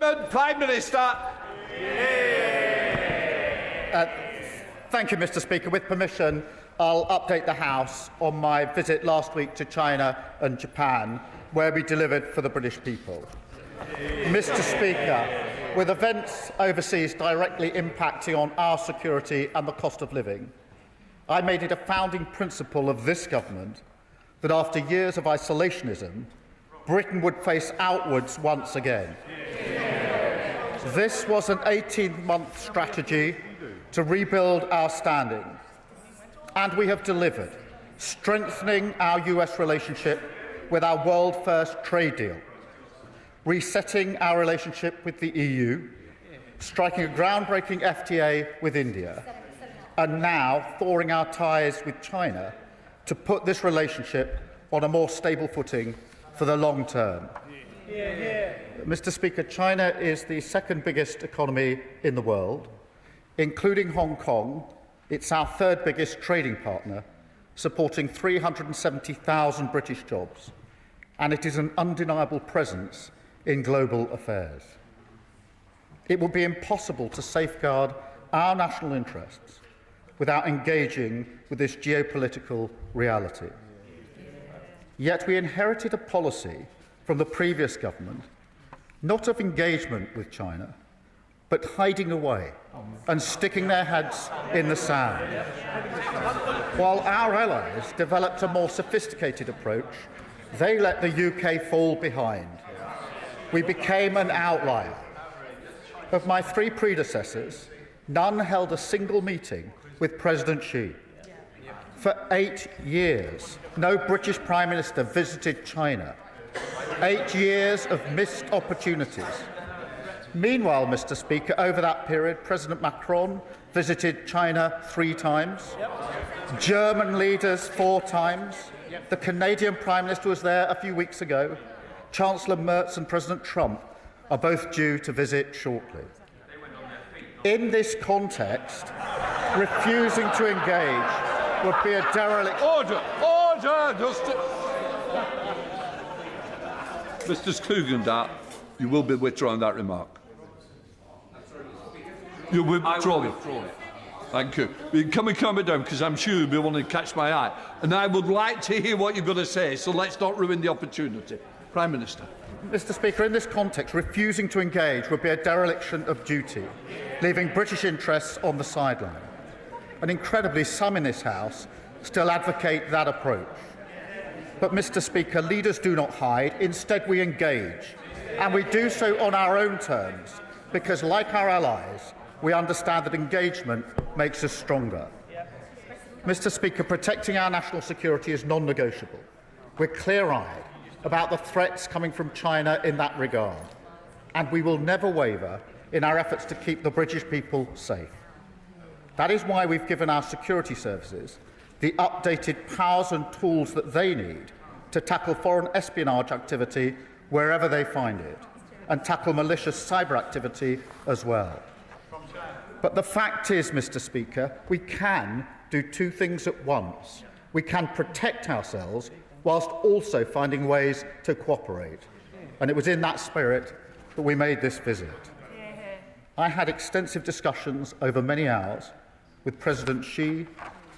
Prime Minister. Thank you, Mr. Speaker. With permission, I'll update the House on my visit last week to China and Japan, where we delivered for the British people. Mr. Speaker, with events overseas directly impacting on our security and the cost of living, I made it a founding principle of this government that after years of isolationism, Britain would face outwards once again. This was an 18-month strategy to rebuild our standing, and we have delivered, strengthening our US relationship with our world-first trade deal, resetting our relationship with the EU, striking a groundbreaking FTA with India, and now thawing our ties with China to put this relationship on a more stable footing for the long term. Mr. Speaker, China is the second biggest economy in the world. Including Hong Kong, it's our third biggest trading partner, supporting 370,000 British jobs, and it is an undeniable presence in global affairs. It would be impossible to safeguard our national interests without engaging with this geopolitical reality. Yet we inherited a policy from the previous government, not of engagement with China, but hiding away and sticking their heads in the sand. While our allies developed a more sophisticated approach, they let the UK fall behind. We became an outlier. Of my three predecessors, none held a single meeting with President Xi. For 8 years, no British Prime Minister visited China. 8 years of missed opportunities. Meanwhile, Mr. Speaker, over that period, President Macron visited China 3 times, German leaders 4 times, the Canadian Prime Minister was there a few weeks ago, Chancellor Merz and President Trump are both due to visit shortly. In this context, refusing to engage would be a derelict... Order! Mr. Klugendart, you will be withdrawing that remark. You will withdraw it. Thank you. Can we calm it down, because I'm sure you'll be wanting to catch my eye. And I would like to hear what you're going to say, so let's not ruin the opportunity. Prime Minister. Mr. Speaker, in this context, refusing to engage would be a dereliction of duty, leaving British interests on the sideline. And incredibly, some in this House still advocate that approach. But, Mr. Speaker, leaders do not hide. Instead, we engage. And we do so on our own terms, because, like our allies, we understand that engagement makes us stronger. Mr. Speaker, protecting our national security is non-negotiable. We're clear-eyed about the threats coming from China in that regard, and we will never waver in our efforts to keep the British people safe. That is why we've given our security services the updated powers and tools that they need to tackle foreign espionage activity wherever they find it, and tackle malicious cyber activity as well. But the fact is, Mr. Speaker, we can do 2 things at once. We can protect ourselves whilst also finding ways to cooperate. And it was in that spirit that we made this visit. I had extensive discussions over many hours with President Xi,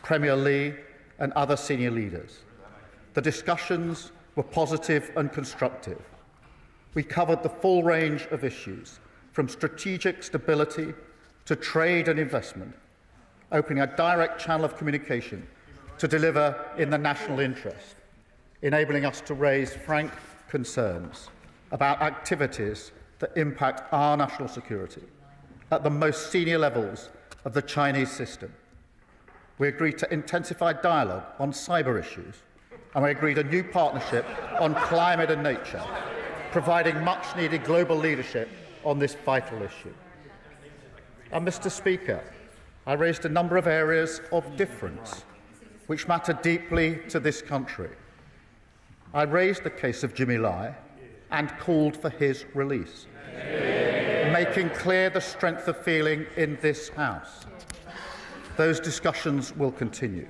Premier Li and other senior leaders. The discussions were positive and constructive. We covered the full range of issues, from strategic stability to trade and investment, opening a direct channel of communication to deliver in the national interest, enabling us to raise frank concerns about activities that impact our national security at the most senior levels of the Chinese system. We agreed to intensify dialogue on cyber issues, and we agreed a new partnership on climate and nature, providing much-needed global leadership on this vital issue. And, Mr. Speaker, I raised a number of areas of difference which matter deeply to this country. I raised the case of Jimmy Lai and called for his release, making clear the strength of feeling in this House. Those discussions will continue.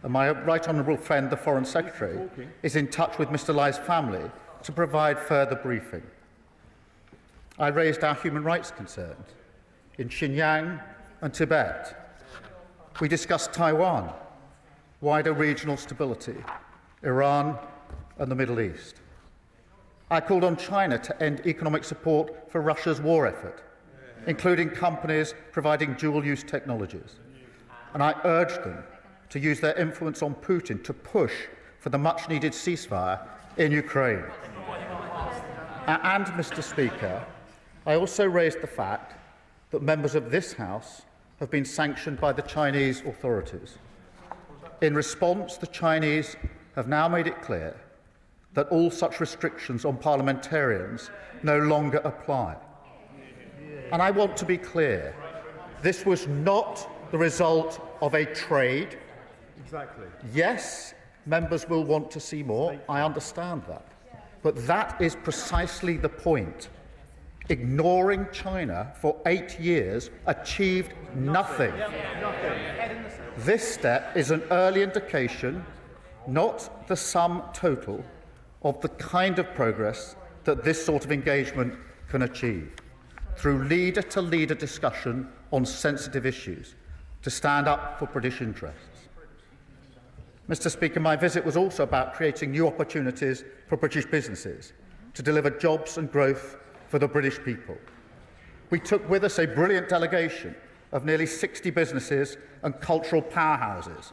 And my right honourable friend, the Foreign Secretary, is in touch with Mr Lai's family to provide further briefing. I raised our human rights concerns in Xinjiang and Tibet. We discussed Taiwan, wider regional stability, Iran and the Middle East. I called on China to end economic support for Russia's war effort, including companies providing dual-use technologies. And I urged them to use their influence on Putin to push for the much-needed ceasefire in Ukraine. And, Mr. Speaker, I also raised the fact that members of this House have been sanctioned by the Chinese authorities. In response, the Chinese have now made it clear that all such restrictions on parliamentarians no longer apply. And I want to be clear, this was not the result of a trade. Exactly. Yes, members will want to see more, I understand that. But that is precisely the point. Ignoring China for 8 years achieved nothing. This step is an early indication, not the sum total, of the kind of progress that this sort of engagement can achieve, through leader-to-leader discussion on sensitive issues, to stand up for British interests. Mr. Speaker, my visit was also about creating new opportunities for British businesses to deliver jobs and growth for the British people. We took with us a brilliant delegation of nearly 60 businesses and cultural powerhouses,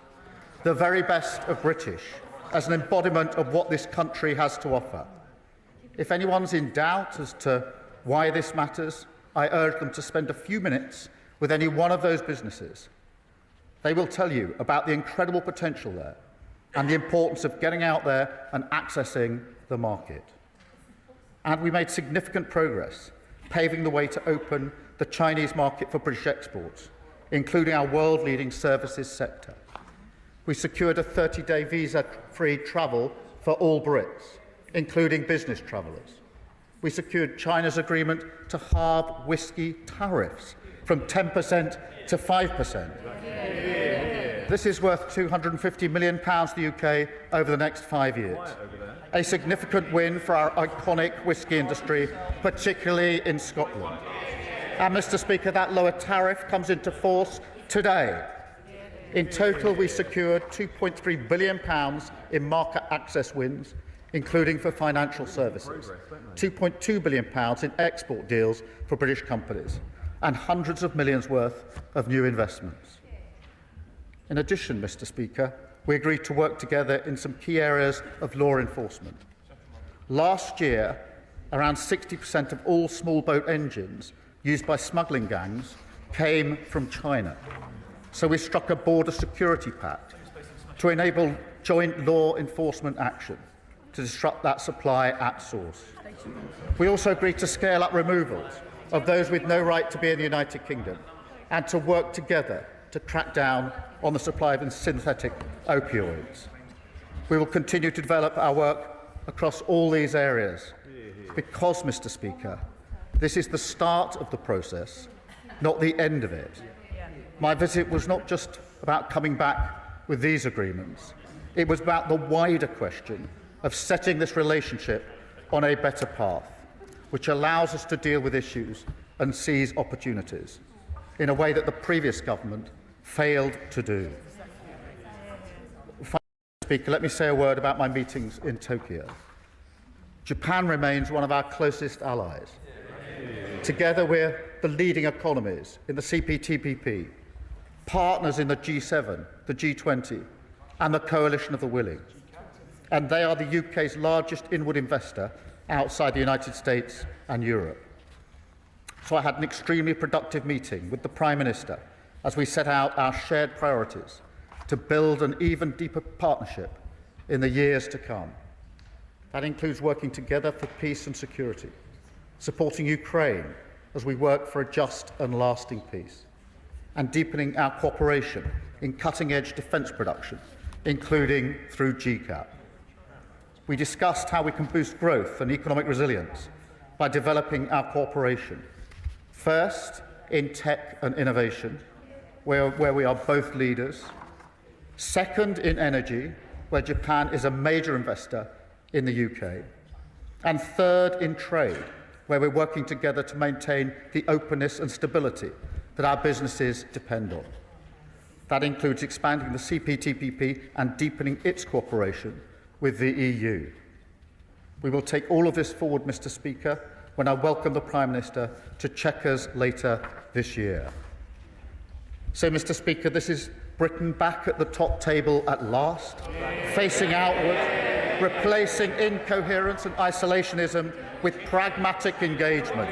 the very best of British, as an embodiment of what this country has to offer. If anyone's in doubt as to why this matters, I urge them to spend a few minutes with any one of those businesses. They will tell you about the incredible potential there and the importance of getting out there and accessing the market. And we made significant progress, paving the way to open the Chinese market for British exports, including our world-leading services sector. We secured a 30-day visa-free travel for all Brits, including business travellers. We secured China's agreement to halve whisky tariffs from 10% to 5%. This is worth £250 million to the UK over the next 5 years. A significant win for our iconic whisky industry, particularly in Scotland. And, Mr. Speaker, that lower tariff comes into force today. In total, we secured £2.3 billion in market access wins, including for financial services, £2.2 billion in export deals for British companies, and hundreds of millions worth of new investments. In addition, Mr. Speaker, we agreed to work together in some key areas of law enforcement. Last year, around 60% of all small boat engines used by smuggling gangs came from China. So we struck a border security pact to enable joint law enforcement action to disrupt that supply at source. We also agreed to scale up removals of those with no right to be in the United Kingdom and to work together to crack down on the supply of synthetic opioids. We will continue to develop our work across all these areas because, Mr. Speaker, this is the start of the process, not the end of it. My visit was not just about coming back with these agreements. It was about the wider question of setting this relationship on a better path, which allows us to deal with issues and seize opportunities in a way that the previous government failed to do. Finally, Speaker, let me say a word about my meetings in Tokyo. Japan remains one of our closest allies. Together, we're the leading economies in the CPTPP, partners in the G7, the G20, and the Coalition of the Willing. And they are the UK's largest inward investor outside the United States and Europe. So I had an extremely productive meeting with the Prime Minister as we set out our shared priorities to build an even deeper partnership in the years to come. That includes working together for peace and security, supporting Ukraine as we work for a just and lasting peace, and deepening our cooperation in cutting-edge defence production, including through GCAP. We discussed how we can boost growth and economic resilience by developing our cooperation, first in tech and innovation, where we are both leaders, second in energy, where Japan is a major investor in the UK, and third in trade, where we're working together to maintain the openness and stability that our businesses depend on. That includes expanding the CPTPP and deepening its cooperation with the EU. We will take all of this forward, Mr. Speaker, when I welcome the Prime Minister to Chequers later this year. So, Mr. Speaker, this is Britain back at the top table at last, facing outward, replacing incoherence and isolationism with pragmatic engagement,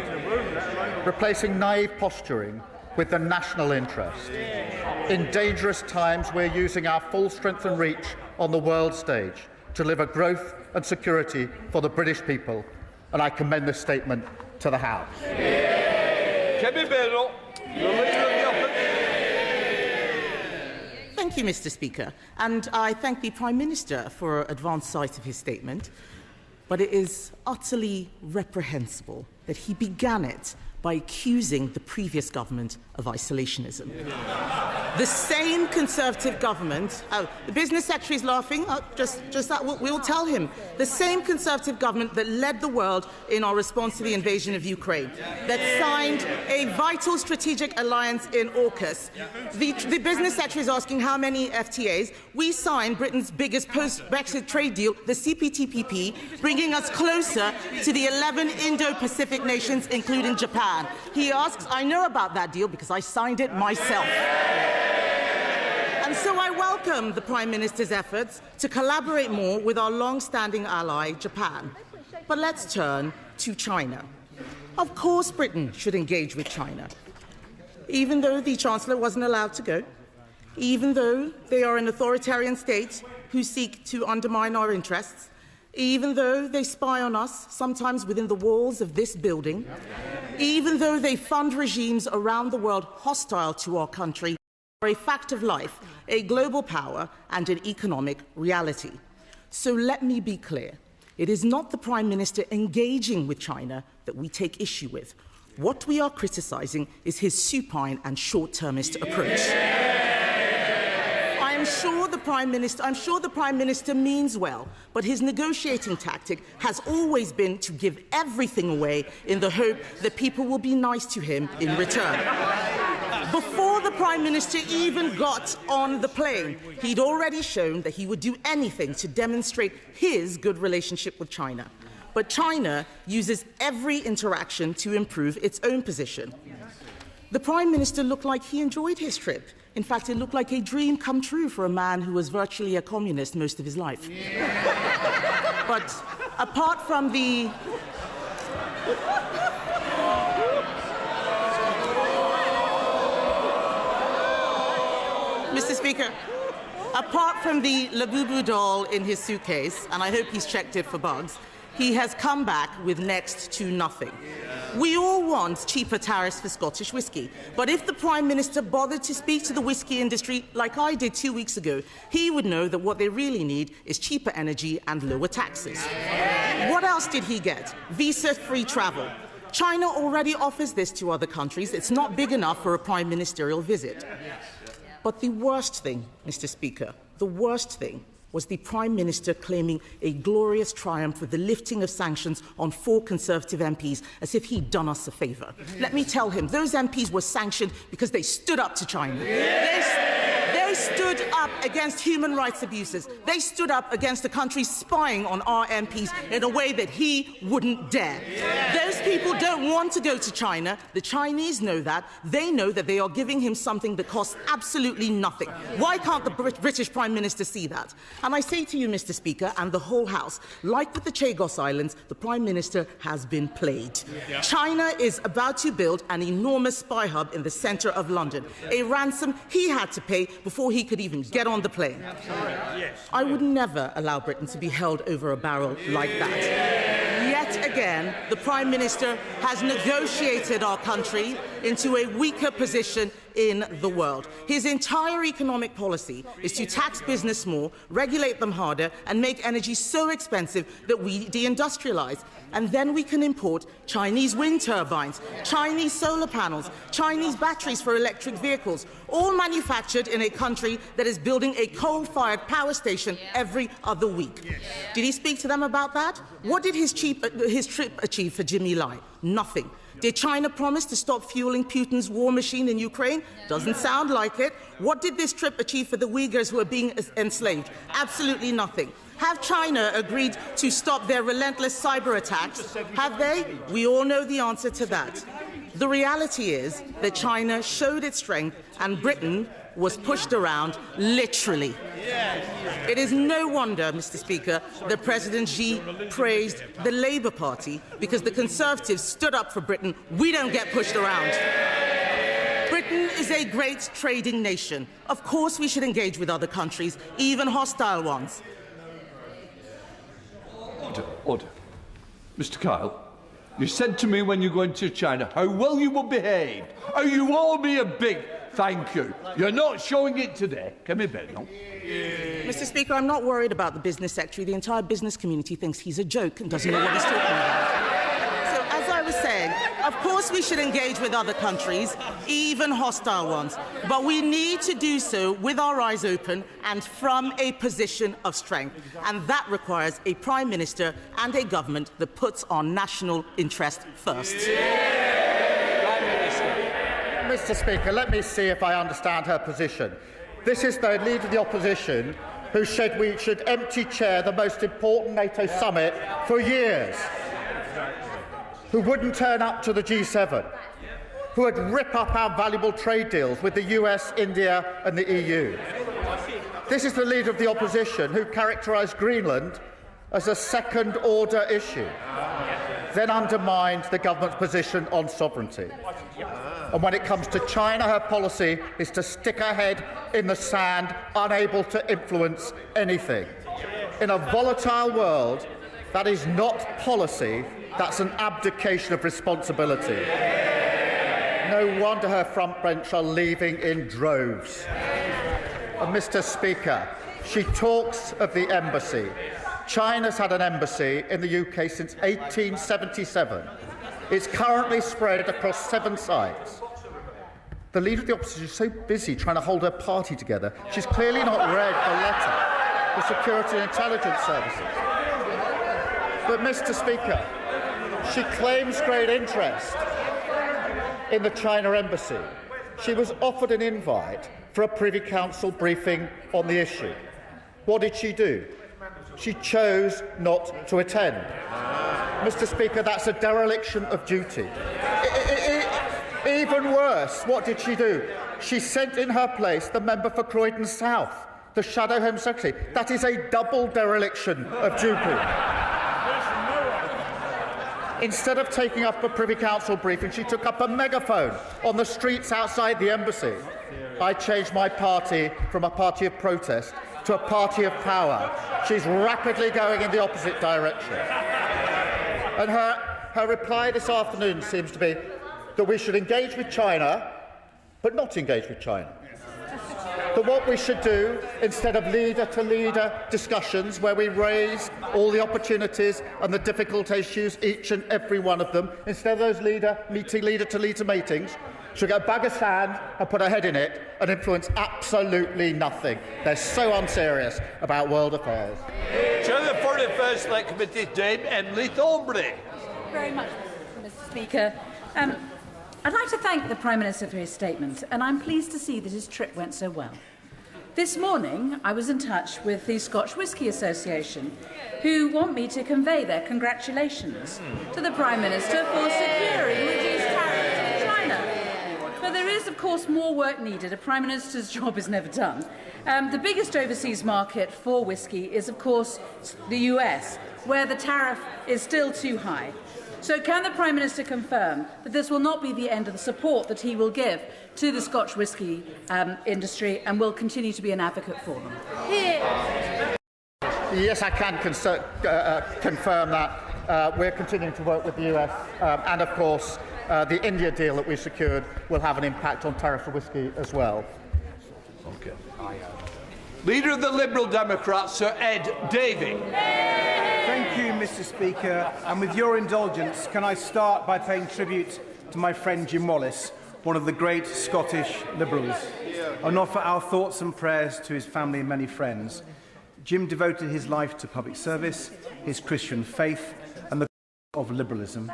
replacing naive posturing with the national interest. In dangerous times, we're using our full strength and reach on the world stage to deliver growth and security for the British people, and I commend this statement to the House. Thank you, Mr. Speaker, and I thank the Prime Minister for advance sight of his statement, but it is utterly reprehensible that he began it by accusing the previous government of isolationism. The same Conservative government, the Business Secretary is laughing, just that, we'll tell him, the same Conservative government that led the world in our response to the invasion of Ukraine, that signed a vital strategic alliance in AUKUS. The Business Secretary is asking how many FTAs. We signed Britain's biggest post-Brexit trade deal, the CPTPP, bringing us closer to the 11 Indo-Pacific nations, including Japan. He asks, I know about that deal because I signed it myself. And so I welcome the Prime Minister's efforts to collaborate more with our long-standing ally, Japan. But let's turn to China. Of course Britain should engage with China, even though the Chancellor wasn't allowed to go, even though they are an authoritarian state who seek to undermine our interests, even though they spy on us, sometimes within the walls of this building, even though they fund regimes around the world hostile to our country, are a fact of life, a global power and an economic reality. So let me be clear. It is not the Prime Minister engaging with China that we take issue with. What we are criticising is his supine and short-termist approach. I'm sure the Prime Minister means well, but his negotiating tactic has always been to give everything away in the hope that people will be nice to him in return. Before the Prime Minister even got on the plane, he'd already shown that he would do anything to demonstrate his good relationship with China. But China uses every interaction to improve its own position. The Prime Minister looked like he enjoyed his trip. In fact, it looked like a dream come true for a man who was virtually a communist most of his life. But apart from the... Mr. Speaker, apart from the Labubu doll in his suitcase, and I hope he's checked it for bugs, he has come back with next to nothing. We all want cheaper tariffs for Scottish whisky, but if the Prime Minister bothered to speak to the whisky industry like I did 2 weeks ago, he would know that what they really need is cheaper energy and lower taxes. What else did he get? Visa-free travel. China already offers this to other countries. It's not big enough for a prime ministerial visit. But the worst thing, Mr. Speaker, the worst thing was the Prime Minister claiming a glorious triumph with the lifting of sanctions on 4 Conservative MPs, as if he'd done us a favour. Let me tell him, those MPs were sanctioned because they stood up to China. They stood up against human rights abuses. They stood up against the country spying on our MPs in a way that he wouldn't dare. Those people don't want to go to China. The Chinese know that. They know that they are giving him something that costs absolutely nothing. Why can't the British Prime Minister see that? And I say to you, Mr. Speaker, and the whole House, like with the Chagos Islands, the Prime Minister has been played. China is about to build an enormous spy hub in the centre of London, a ransom he had to pay before he could even get on the plane. I would never allow Britain to be held over a barrel like that. Yet again, the Prime Minister has negotiated our country into a weaker position in the world. His entire economic policy is to tax business more, regulate them harder, and make energy so expensive that we deindustrialise. And then we can import Chinese wind turbines, Chinese solar panels, Chinese batteries for electric vehicles, all manufactured in a country that is building a coal-fired power station every other week. Did he speak to them about that? What did his trip achieve for Jimmy Lai? Nothing. Did China promise to stop fueling Putin's war machine in Ukraine? Doesn't sound like it. What did this trip achieve for the Uyghurs who are being enslaved? Absolutely nothing. Have China agreed to stop their relentless cyber attacks? Have they? We all know the answer to that. The reality is that China showed its strength and Britain was pushed around, literally. It is no wonder, Mr. Speaker, that President Xi praised the Labour Party because the Conservatives stood up for Britain. We don't get pushed around. Britain is a great trading nation. Of course we should engage with other countries, even hostile ones. Order. Mr. Kyle, you said to me when you go into China how well you will behave, how you will be a big thank you. You're not showing it today. Come here, Ben. No? Mr. Speaker, I'm not worried about the business secretary. The entire business community thinks he's a joke and doesn't know what he's talking about. So, as I was saying, of course we should engage with other countries, even hostile ones. But we need to do so with our eyes open and from a position of strength. And that requires a Prime Minister and a government that puts our national interest first. Mr. Speaker, let me see if I understand her position. This is the Leader of the Opposition who said we should empty chair the most important NATO summit for years, who wouldn't turn up to the G7, who would rip up our valuable trade deals with the US, India and the EU. This is the Leader of the Opposition who characterised Greenland as a second-order issue, then undermined the government's position on sovereignty. And when it comes to China, her policy is to stick her head in the sand, unable to influence anything. In a volatile world, that is not policy, that's an abdication of responsibility. No wonder her front bench are leaving in droves. And Mr. Speaker, she talks of the embassy. China's had an embassy in the UK since 1877. It's currently spread across 7 sites. The Leader of the Opposition is so busy trying to hold her party together, she's clearly not read the letter the Security and Intelligence Services. But, Mr. Speaker, she claims great interest in the China embassy. She was offered an invite for a Privy Council briefing on the issue. What did she do? She chose not to attend. Mr. Speaker, that's a dereliction of duty. Even worse, what did she do? She sent in her place the member for Croydon South, the Shadow Home Secretary. That is a double dereliction of duty. Instead of taking up a Privy Council briefing, she took up a megaphone on the streets outside the embassy. I changed my party from a party of protest to a party of power. She's rapidly going in the opposite direction. And her reply this afternoon seems to be that we should engage with China, but not engage with China. That what we should do, instead of leader-to-leader discussions where we raise all the opportunities and the difficult issues, each and every one of them, instead of those leader-to-leader meetings, she'll get a bag of sand and put her head in it and influence absolutely nothing. They're so unserious about world affairs. Chair of the 41st Select Committee, Dame Emily Thornbury. Very much, Mr. Speaker. I'd like to thank the Prime Minister for his statement, and I'm pleased to see that his trip went so well. This morning, I was in touch with the Scotch Whisky Association, who want me to convey their congratulations to the Prime Minister for securing reduced tariffs with China. But there is, of course, more work needed. A Prime Minister's job is never done. The biggest overseas market for whisky is, of course, the US, where the tariff is still too high. So can the Prime Minister confirm that this will not be the end of the support that he will give to the Scotch whisky industry and will continue to be an advocate for them? Yes, I can confirm that. We're continuing to work with the US and, of course, the India deal that we secured will have an impact on tariff for whisky as well. Okay. Leader of the Liberal Democrats, Sir Ed Davey. Thank you, Mr. Speaker. And with your indulgence, can I start by paying tribute to my friend Jim Wallace, one of the great Scottish Liberals, and offer our thoughts and prayers to his family and many friends. Jim devoted his life to public service, his Christian faith, and the of liberalism.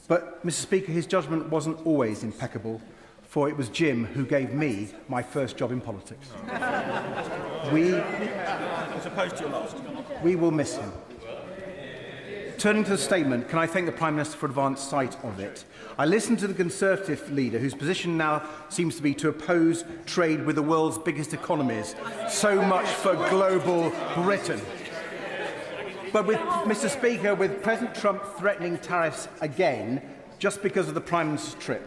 But, Mr. Speaker, his judgment wasn't always impeccable, for it was Jim who gave me my first job in politics. As opposed to your last. We will miss him. Turning to the statement, can I thank the Prime Minister for advance sight of it? I listened to the Conservative leader, whose position now seems to be to oppose trade with the world's biggest economies. So much for global Britain. But with, Mr. Speaker, with President Trump threatening tariffs again, just because of the Prime Minister's trip,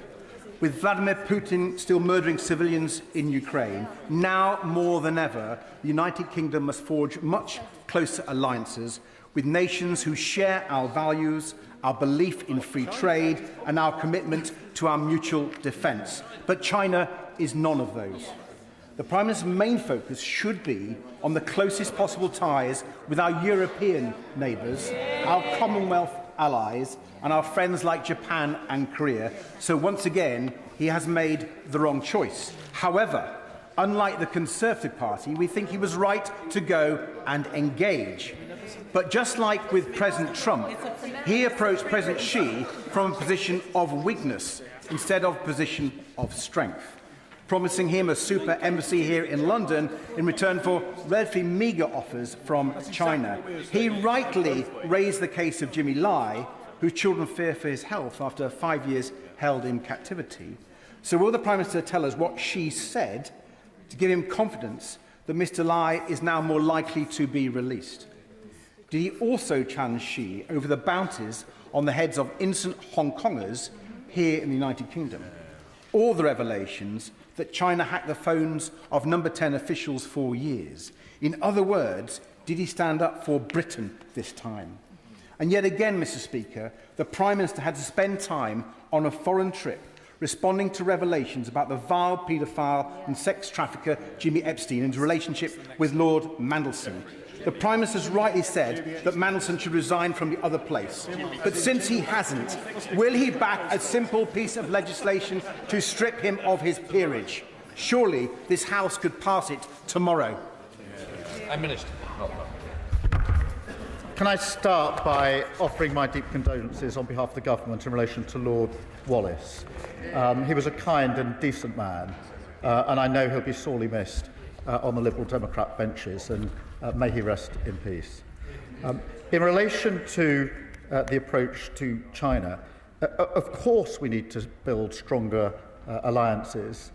with Vladimir Putin still murdering civilians in Ukraine, now more than ever, the United Kingdom must forge much closer alliances with nations who share our values, our belief in free trade, and our commitment to our mutual defence. But China is none of those. The Prime Minister's main focus should be on the closest possible ties with our European neighbours, our Commonwealth allies, and our friends like Japan and Korea. So once again, he has made the wrong choice. However, unlike the Conservative Party, we think he was right to go and engage. But just like with President Trump, he approached President Xi from a position of weakness instead of a position of strength, promising him a super embassy here in London in return for relatively meagre offers from China. He rightly raised the case of Jimmy Lai, whose children fear for his health after 5 years held in captivity. So will the Prime Minister tell us what Xi said to give him confidence that Mr. Lai is now more likely to be released? Did he also challenge Xi over the bounties on the heads of innocent Hong Kongers here in the United Kingdom? Or the revelations that China hacked the phones of number 10 officials for years? In other words, did he stand up for Britain this time? And yet again, Mr. Speaker, the Prime Minister had to spend time on a foreign trip responding to revelations about the vile paedophile and sex trafficker Jimmy Epstein and his relationship with Lord Mandelson. The Prime Minister has rightly said that Mandelson should resign from the other place. But since he hasn't, will he back a simple piece of legislation to strip him of his peerage? Surely this House could pass it tomorrow. Minister. Can I start by offering my deep condolences on behalf of the government in relation to Lord Wallace? He was a kind and decent man, and I know he'll be sorely missed on the Liberal Democrat benches, and may he rest in peace. In relation to the approach to China, of course we need to build stronger alliances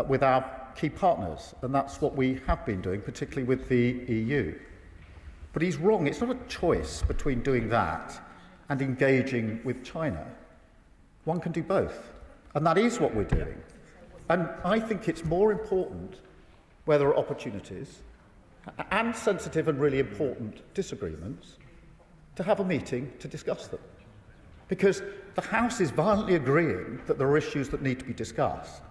with our key partners, and that's what we have been doing, particularly with the EU. But he's wrong. It's not a choice between doing that and engaging with China. One can do both, and that is what we're doing. And I think it's more important where there are opportunities and sensitive and really important disagreements to have a meeting to discuss them. Because the House is violently agreeing that there are issues that need to be discussed.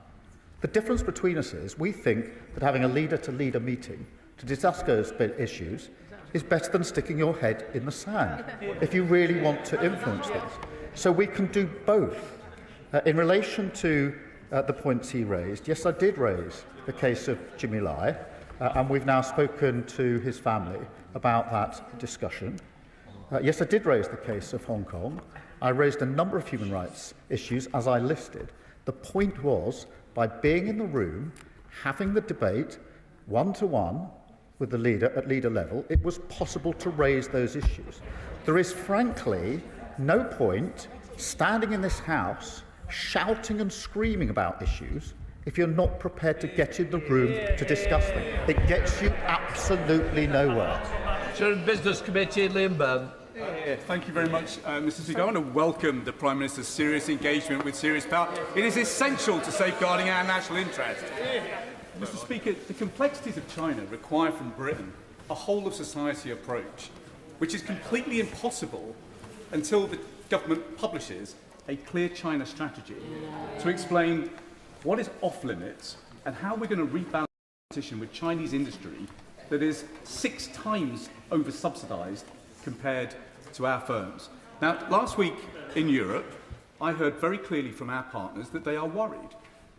The difference between us is we think that having a leader-to-leader meeting to discuss those issues is better than sticking your head in the sand if you really want to influence things. So we can do both. In relation to the points he raised, yes, I did raise the case of Jimmy Lai, and we've now spoken to his family about that discussion. Yes, I did raise the case of Hong Kong. I raised a number of human rights issues, as I listed. The point was, by being in the room, having the debate one-to-one with the leader at leader level, it was possible to raise those issues. There is, frankly, no point standing in this House shouting and screaming about issues if you're not prepared to get in the room to discuss them. It gets you absolutely nowhere. Sir, Business Committee, Liam Byrne. Thank you very much, Mr. Speaker. I want to welcome the Prime Minister's serious engagement with serious power. It is essential to safeguarding our national interest. Mr. Speaker, the complexities of China require from Britain a whole-of-society approach, which is completely impossible until the government publishes a clear China strategy to explain what is off-limits and how we're going to rebalance competition with Chinese industry that is 6 times over-subsidised compared to our firms. Now, last week in Europe, I heard very clearly from our partners that they are worried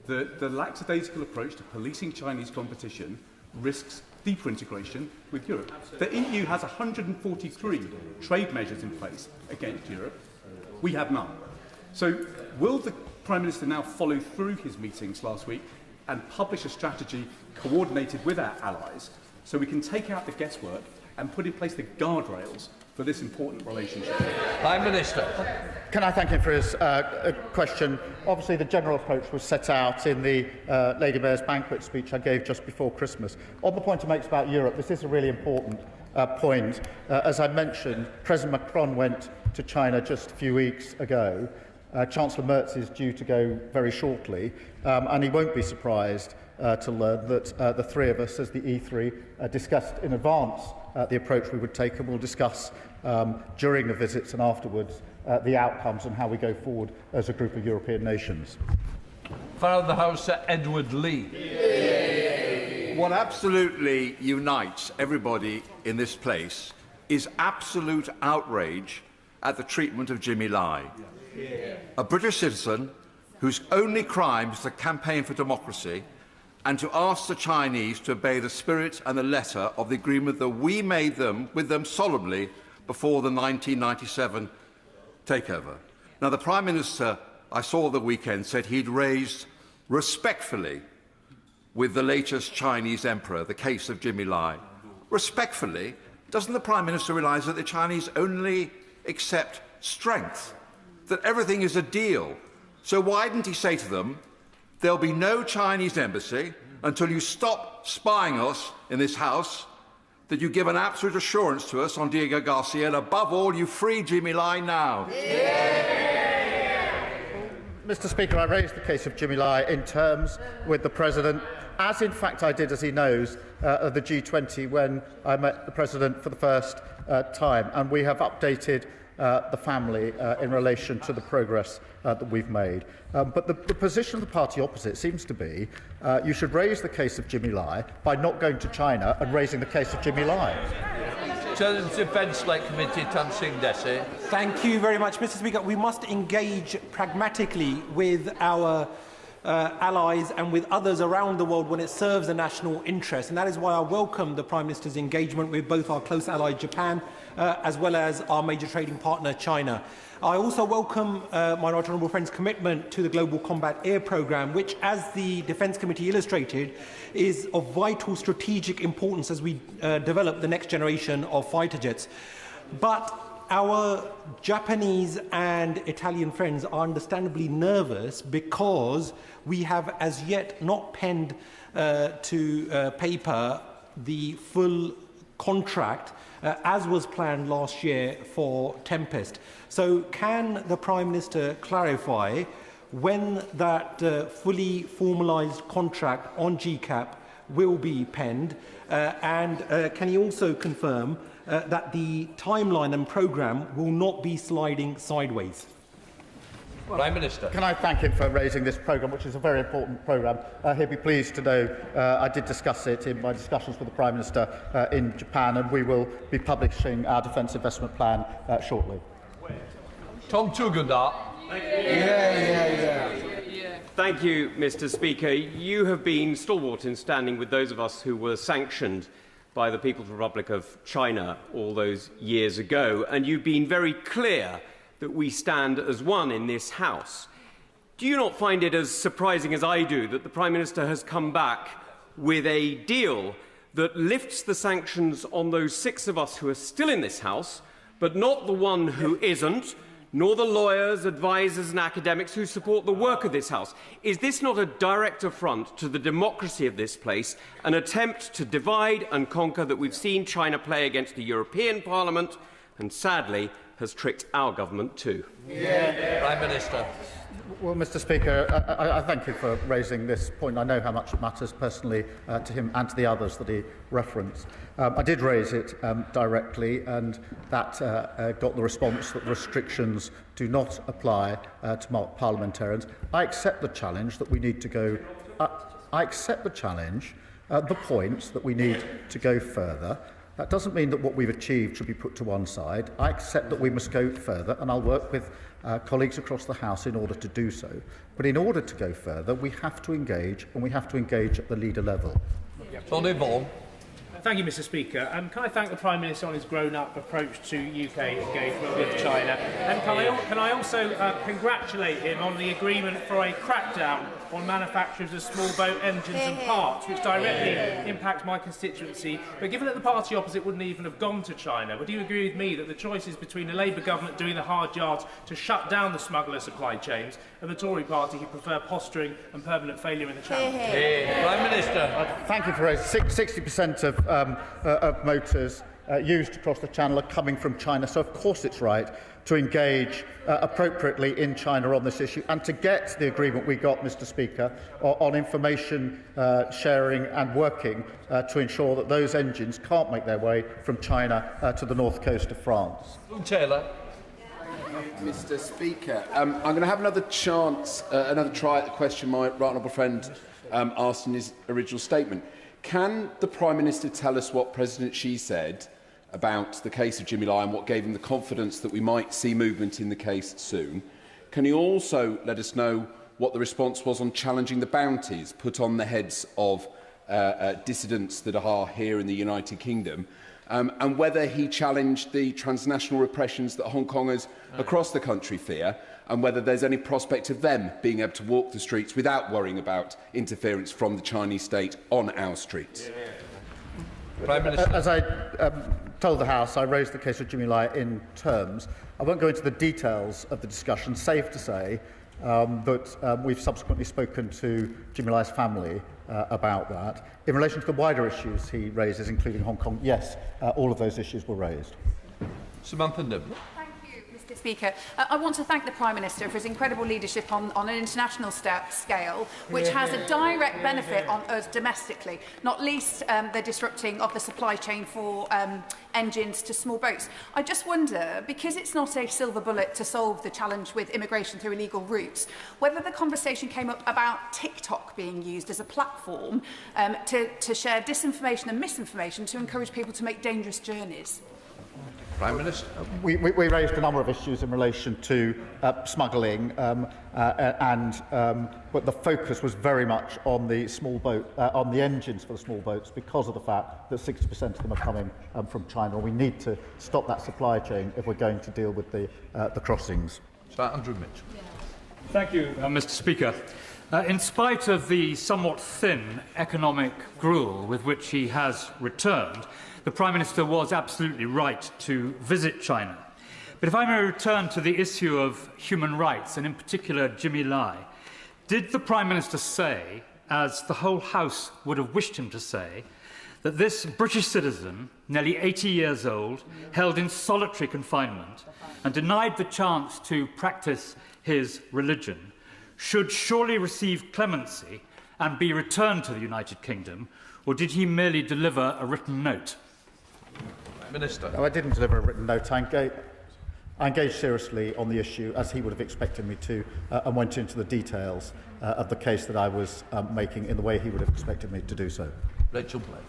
that the lackadaisical approach to policing Chinese competition risks deeper integration with Europe. The EU has 143 trade measures in place against Europe. We have none. So will the Prime Minister now follow through his meetings last week and publish a strategy coordinated with our allies so we can take out the guesswork and put in place the guardrails for this important relationship? Prime Minister. Can I thank him for his question? Obviously, the general approach was set out in the Lady Mayor's banquet speech I gave just before Christmas. On the point he makes about Europe, this is a really important point. As I mentioned, President Macron went to China just a few weeks ago. Chancellor Merz is due to go very shortly, and he won't be surprised to learn that the three of us, as the E3, discussed in advance the approach we would take, and we'll discuss during the visits and afterwards the outcomes and how we go forward as a group of European nations. Father of the House, Sir Edward Lee. What absolutely unites everybody in this place is absolute outrage at the treatment of Jimmy Lai, a British citizen whose only crime is to campaign for democracy and to ask the Chinese to obey the spirit and the letter of the agreement that we made with them solemnly before the 1997 takeover. Now, the Prime Minister, I saw the weekend, said he'd raised respectfully with the latest Chinese emperor the case of Jimmy Lai. Respectfully, doesn't the Prime Minister realise that the Chinese only accept strength, that everything is a deal? So why didn't he say to them, there'll be no Chinese embassy until you stop spying us in this house, that you give an absolute assurance to us on Diego Garcia, and above all, you free Jimmy Lai now? Mr. Speaker, I raised the case of Jimmy Lai in terms with the President, as in fact I did, as he knows, at the G20 when I met the President for the first time, and we have updated the family in relation to the progress that we've made. But the position of the party opposite seems to be you should raise the case of Jimmy Lai by not going to China and raising the case of Jimmy Lai. Chair of the Defence Select Committee, Tan Singh Desi. Thank you very much, Mr. Speaker. We must engage pragmatically with our allies and with others around the world when it serves the national interest, and that is why I welcome the Prime Minister's engagement with both our close ally Japan as well as our major trading partner China. I also welcome my right honourable friend's commitment to the Global Combat Air Programme, which, as the Defence Committee illustrated, is of vital strategic importance as we develop the next generation of fighter jets. But our Japanese and Italian friends are understandably nervous because we have as yet not penned to paper the full contract as was planned last year for Tempest. So can the Prime Minister clarify when that fully formalised contract on GCAP will be penned, and can he also confirm that the timeline and programme will not be sliding sideways? Prime Minister. Can I thank him for raising this programme, which is a very important programme. He'll be pleased to know I did discuss it in my discussions with the Prime Minister in Japan, and we will be publishing our defence investment plan shortly. Tom Tugundar. Thank you, Mr. Speaker. You have been stalwart in standing with those of us who were sanctioned by the People's Republic of China all those years ago, and you've been very clear that we stand as one in this House. Do you not find it as surprising as I do that the Prime Minister has come back with a deal that lifts the sanctions on those 6 of us who are still in this House, but not the one who isn't, nor the lawyers, advisers and academics who support the work of this House? Is this not a direct affront to the democracy of this place, an attempt to divide and conquer that we've seen China play against the European Parliament and, sadly, has tricked our government too? Prime Minister. Well, Mr. Speaker, I thank you for raising this point. I know how much it matters personally to him and to the others that he referenced. I did raise it directly, and that got the response that restrictions do not apply to parliamentarians. I accept the challenge that we need to go. I accept the challenge, the point that we need to go further. That doesn't mean that what we've achieved should be put to one side. I accept that we must go further, and I'll work with colleagues across the House in order to do so. But in order to go further, we have to engage, and we have to engage at the leader level. Tony Vaughan. Thank you, Mr. Speaker. Can I thank the Prime Minister on his grown-up approach to UK engagement with China? And can I also congratulate him on the agreement for a crackdown on manufacturers of small boat engines and parts, which directly impacts my constituency. But given that the party opposite wouldn't even have gone to China, would you agree with me that the choice is between the Labour government doing the hard yards to shut down the smuggler supply chains and the Tory party who prefer posturing and permanent failure in the Channel? Prime Minister. Thank you for raising 60% of motors used across the Channel are coming from China, so of course it's right to engage appropriately in China on this issue and to get the agreement we got, Mr. Speaker, on information sharing and working to ensure that those engines can't make their way from China to the north coast of France. Taylor. Mr. Speaker, I'm going to have another chance, another try at the question my right honourable friend asked in his original statement. Can the Prime Minister tell us what President Xi said about the case of Jimmy Lai and what gave him the confidence that we might see movement in the case soon? Can he also let us know what the response was on challenging the bounties put on the heads of dissidents that are here in the United Kingdom, and whether he challenged the transnational repressions that Hong Kongers across the country fear, and whether there's any prospect of them being able to walk the streets without worrying about interference from the Chinese state on our streets? Prime Minister. As I told the House, I raised the case of Jimmy Lai in terms. I won't go into the details of the discussion. Safe to say that we've subsequently spoken to Jimmy Lai's family about that. In relation to the wider issues he raises, including Hong Kong, yes, all of those issues were raised. Samantha Nibble. Mr. Speaker, I want to thank the Prime Minister for his incredible leadership on an international scale, which has a direct benefit on us domestically, not least the disrupting of the supply chain for engines to small boats. I just wonder, because it's not a silver bullet to solve the challenge with immigration through illegal routes, whether the conversation came up about TikTok being used as a platform to share disinformation and misinformation to encourage people to make dangerous journeys. Prime Minister. We raised a number of issues in relation to smuggling, but the focus was very much on the small boat, on the engines for the small boats, because of the fact that 60% of them are coming from China. We need to stop that supply chain if we're going to deal with the crossings. Sir Andrew Mitchell. Thank you, Mr. Speaker. In spite of the somewhat thin economic gruel with which he has returned, the Prime Minister was absolutely right to visit China. But if I may return to the issue of human rights, and in particular Jimmy Lai, did the Prime Minister say, as the whole House would have wished him to say, that this British citizen, nearly 80 years old, held in solitary confinement and denied the chance to practice his religion, should surely receive clemency and be returned to the United Kingdom, or did he merely deliver a written note? Minister. No, I didn't deliver a written note. I engaged seriously on the issue, as he would have expected me to, and went into the details of the case that I was making in the way he would have expected me to do so. Rachel Blake.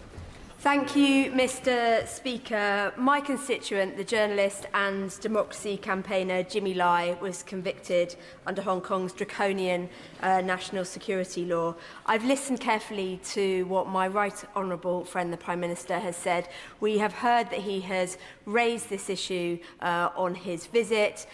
Thank you, Mr. Speaker. My constituent, the journalist and democracy campaigner Jimmy Lai, was convicted under Hong Kong's draconian national security law. I've listened carefully to what my right honourable friend, the Prime Minister, has said. We have heard that he has raised this issue on his visit.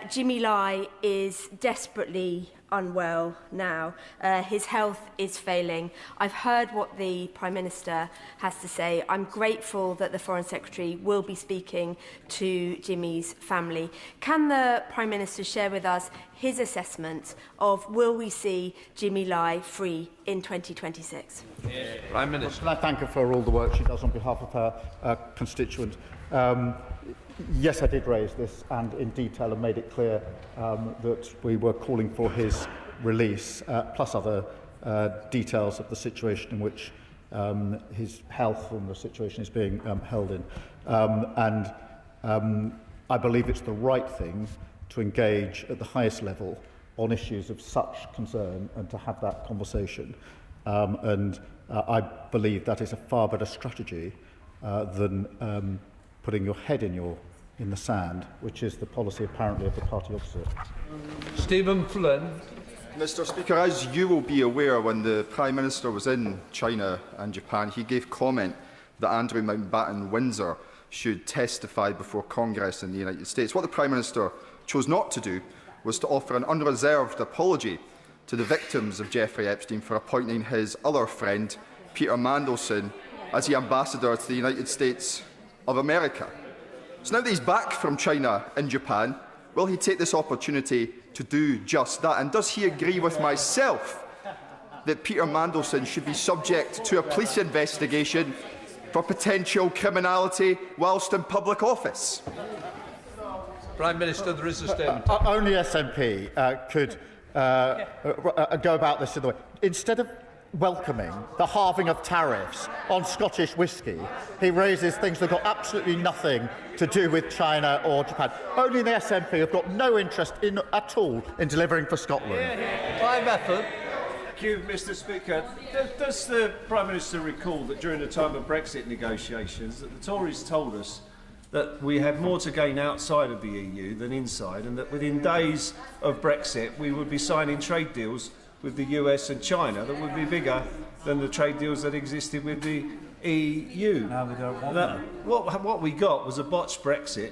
Jimmy Lai is desperately unwell now. His health is failing. I've heard what the Prime Minister has to say. I'm grateful that the Foreign Secretary will be speaking to Jimmy's family. Can the Prime Minister share with us his assessment of will we see Jimmy Lai free in 2026? Prime Minister. Can I thank her for all the work she does on behalf of her constituent? Yes, I did raise this and in detail and made it clear that we were calling for his release, plus other details of the situation in which his health and the situation is being held in. I believe it's the right thing to engage at the highest level on issues of such concern and to have that conversation. I believe that is a far better strategy than putting your head in the sand, which is the policy apparently of the party opposite. Stephen Flynn. Mr. Speaker, as you will be aware, when the Prime Minister was in China and Japan, he gave comment that Andrew Mountbatten Windsor should testify before Congress in the United States. What the Prime Minister chose not to do was to offer an unreserved apology to the victims of Jeffrey Epstein for appointing his other friend, Peter Mandelson, as the ambassador to the United States of America. So now that he's back from China and Japan, will he take this opportunity to do just that? And does he agree with myself that Peter Mandelson should be subject to a police investigation for potential criminality whilst in public office? Prime Minister, there is a statement. Only SNP could go about this in the way. Instead of welcoming the halving of tariffs on Scottish whisky, he raises things that have got absolutely nothing to do with China or Japan. Only the SNP have got no interest at all in delivering for Scotland. Clive Efford. Thank you, Mr. Speaker. Does the Prime Minister recall that during the time of Brexit negotiations that the Tories told us that we had more to gain outside of the EU than inside, and that within days of Brexit we would be signing trade deals with the US and China that would be bigger than the trade deals that existed with the EU? Now we don't want that. What we got was a botched Brexit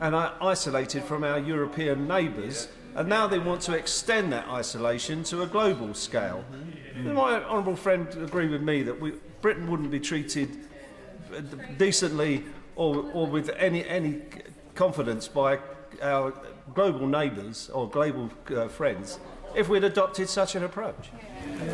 and isolated from our European neighbours, and now they want to extend that isolation to a global scale. My honourable friend agree with me that Britain wouldn't be treated decently or with any confidence by our global neighbours or global friends if we'd adopted such an approach.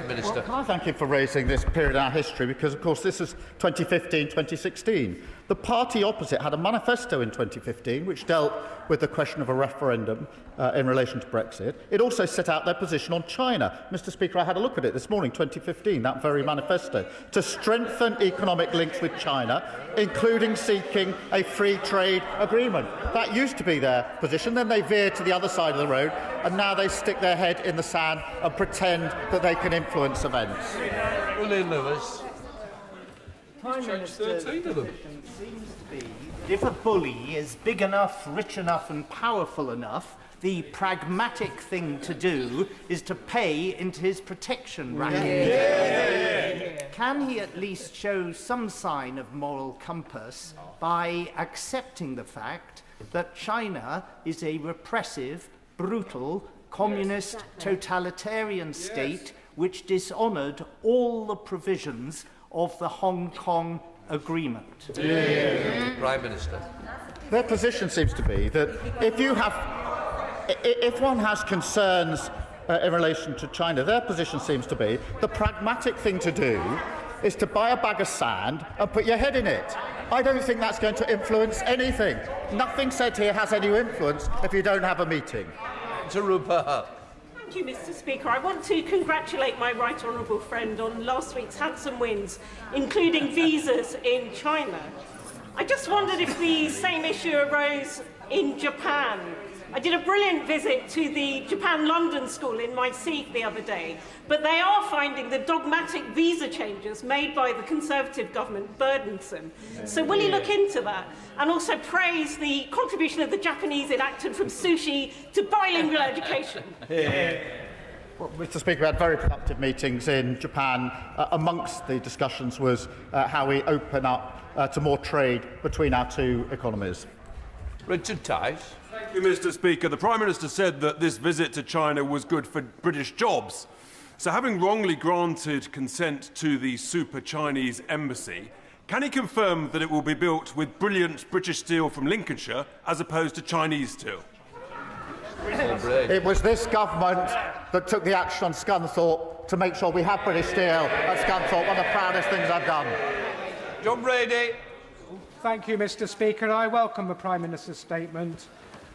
Minister. Well, can I thank you for raising this period in our history, because, of course, this is 2015-2016. The party opposite had a manifesto in 2015 which dealt with the question of a referendum in relation to Brexit. It also set out their position on China. Mr. Speaker, I had a look at it this morning, 2015, that very manifesto, to strengthen economic links with China, including seeking a free trade agreement. That used to be their position. Then they veered to the other side of the road, and now they stick their head in the sand and pretend that they can influence events. William Lewis. Prime Minister's position seems to be that if a bully is big enough, rich enough and powerful enough, the pragmatic thing to do is to pay into his protection racket. Yeah. Can he at least show some sign of moral compass by accepting the fact that China is a repressive, brutal, communist, totalitarian state which dishonoured all the provisions of the Hong Kong Agreement? Prime Minister. Their position seems to be that if one has concerns in relation to China, their position seems to be the pragmatic thing to do is to buy a bag of sand and put your head in it. I don't think that's going to influence anything. Nothing said here has any influence if you don't have a meeting. To Rupert. Thank you, Mr. Speaker. I want to congratulate my right honourable friend on last week's handsome wins, including visas in China. I just wondered if the same issue arose in Japan. I did a brilliant visit to the Japan-London school in my seat the other day, but they are finding the dogmatic visa changes made by the Conservative government burdensome. So will you look into that? And also praise the contribution of the Japanese enacted from sushi to bilingual education. Well, Mr. Speaker, we had very productive meetings in Japan. Amongst the discussions was how we open up to more trade between our two economies. Richard Tice. Thank you, Mr. Speaker. The Prime Minister said that this visit to China was good for British jobs. So, having wrongly granted consent to the super Chinese embassy, can he confirm that it will be built with brilliant British steel from Lincolnshire as opposed to Chinese steel? It was this government that took the action on Scunthorpe to make sure we have British steel at Scunthorpe. One of the proudest things I've done. John Brady. Thank you, Mr. Speaker. I welcome the Prime Minister's statement,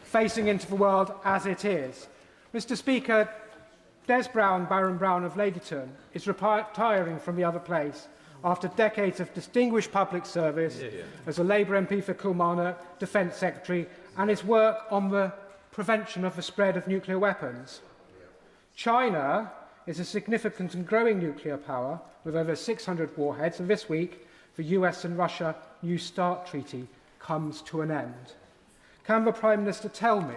facing into the world as it is. Mr. Speaker, Des Brown, Baron Brown of Ladyton, is retiring from the other place after decades of distinguished public service as a Labour MP for Kilmarnock, Defence Secretary, and his work on the prevention of the spread of nuclear weapons. China is a significant and growing nuclear power with over 600 warheads, and this week the US and Russia New START treaty comes to an end. Can the Prime Minister tell me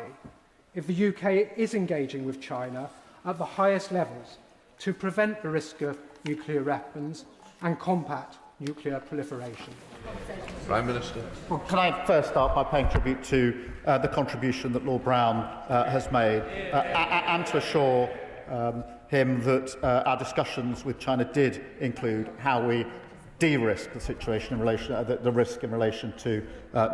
if the UK is engaging with China at the highest levels to prevent the risk of nuclear weapons and combat nuclear proliferation. Prime Minister. Well, can I first start by paying tribute to the contribution that Lord Brown has made and to assure him that our discussions with China did include how we de-risk the situation in relation the risk in relation to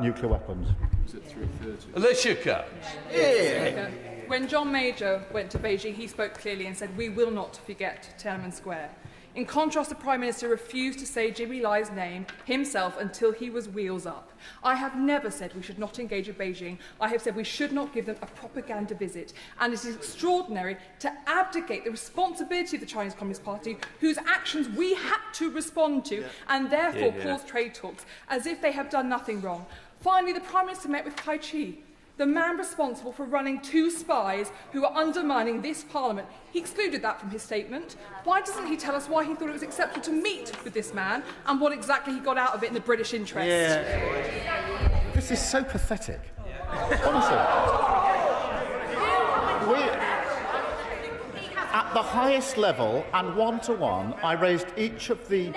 nuclear weapons. Is it 3:30? Alicia Cairns. Yeah. When John Major went to Beijing, he spoke clearly and said, "We will not forget Tiananmen Square." In contrast, the Prime Minister refused to say Jimmy Lai's name himself until he was wheels up. I have never said we should not engage with Beijing. I have said we should not give them a propaganda visit. And it is extraordinary to abdicate the responsibility of the Chinese Communist Party, whose actions we had to respond to, and therefore pause trade talks, as if they have done nothing wrong. Finally, the Prime Minister met with Kai Chi, the man responsible for running 2 spies who are undermining this Parliament. He excluded that from his statement. Why doesn't he tell us why he thought it was acceptable to meet with this man and what exactly he got out of it in the British interest? This is so pathetic. Honestly. At the highest level and one-to-one, I raised each of the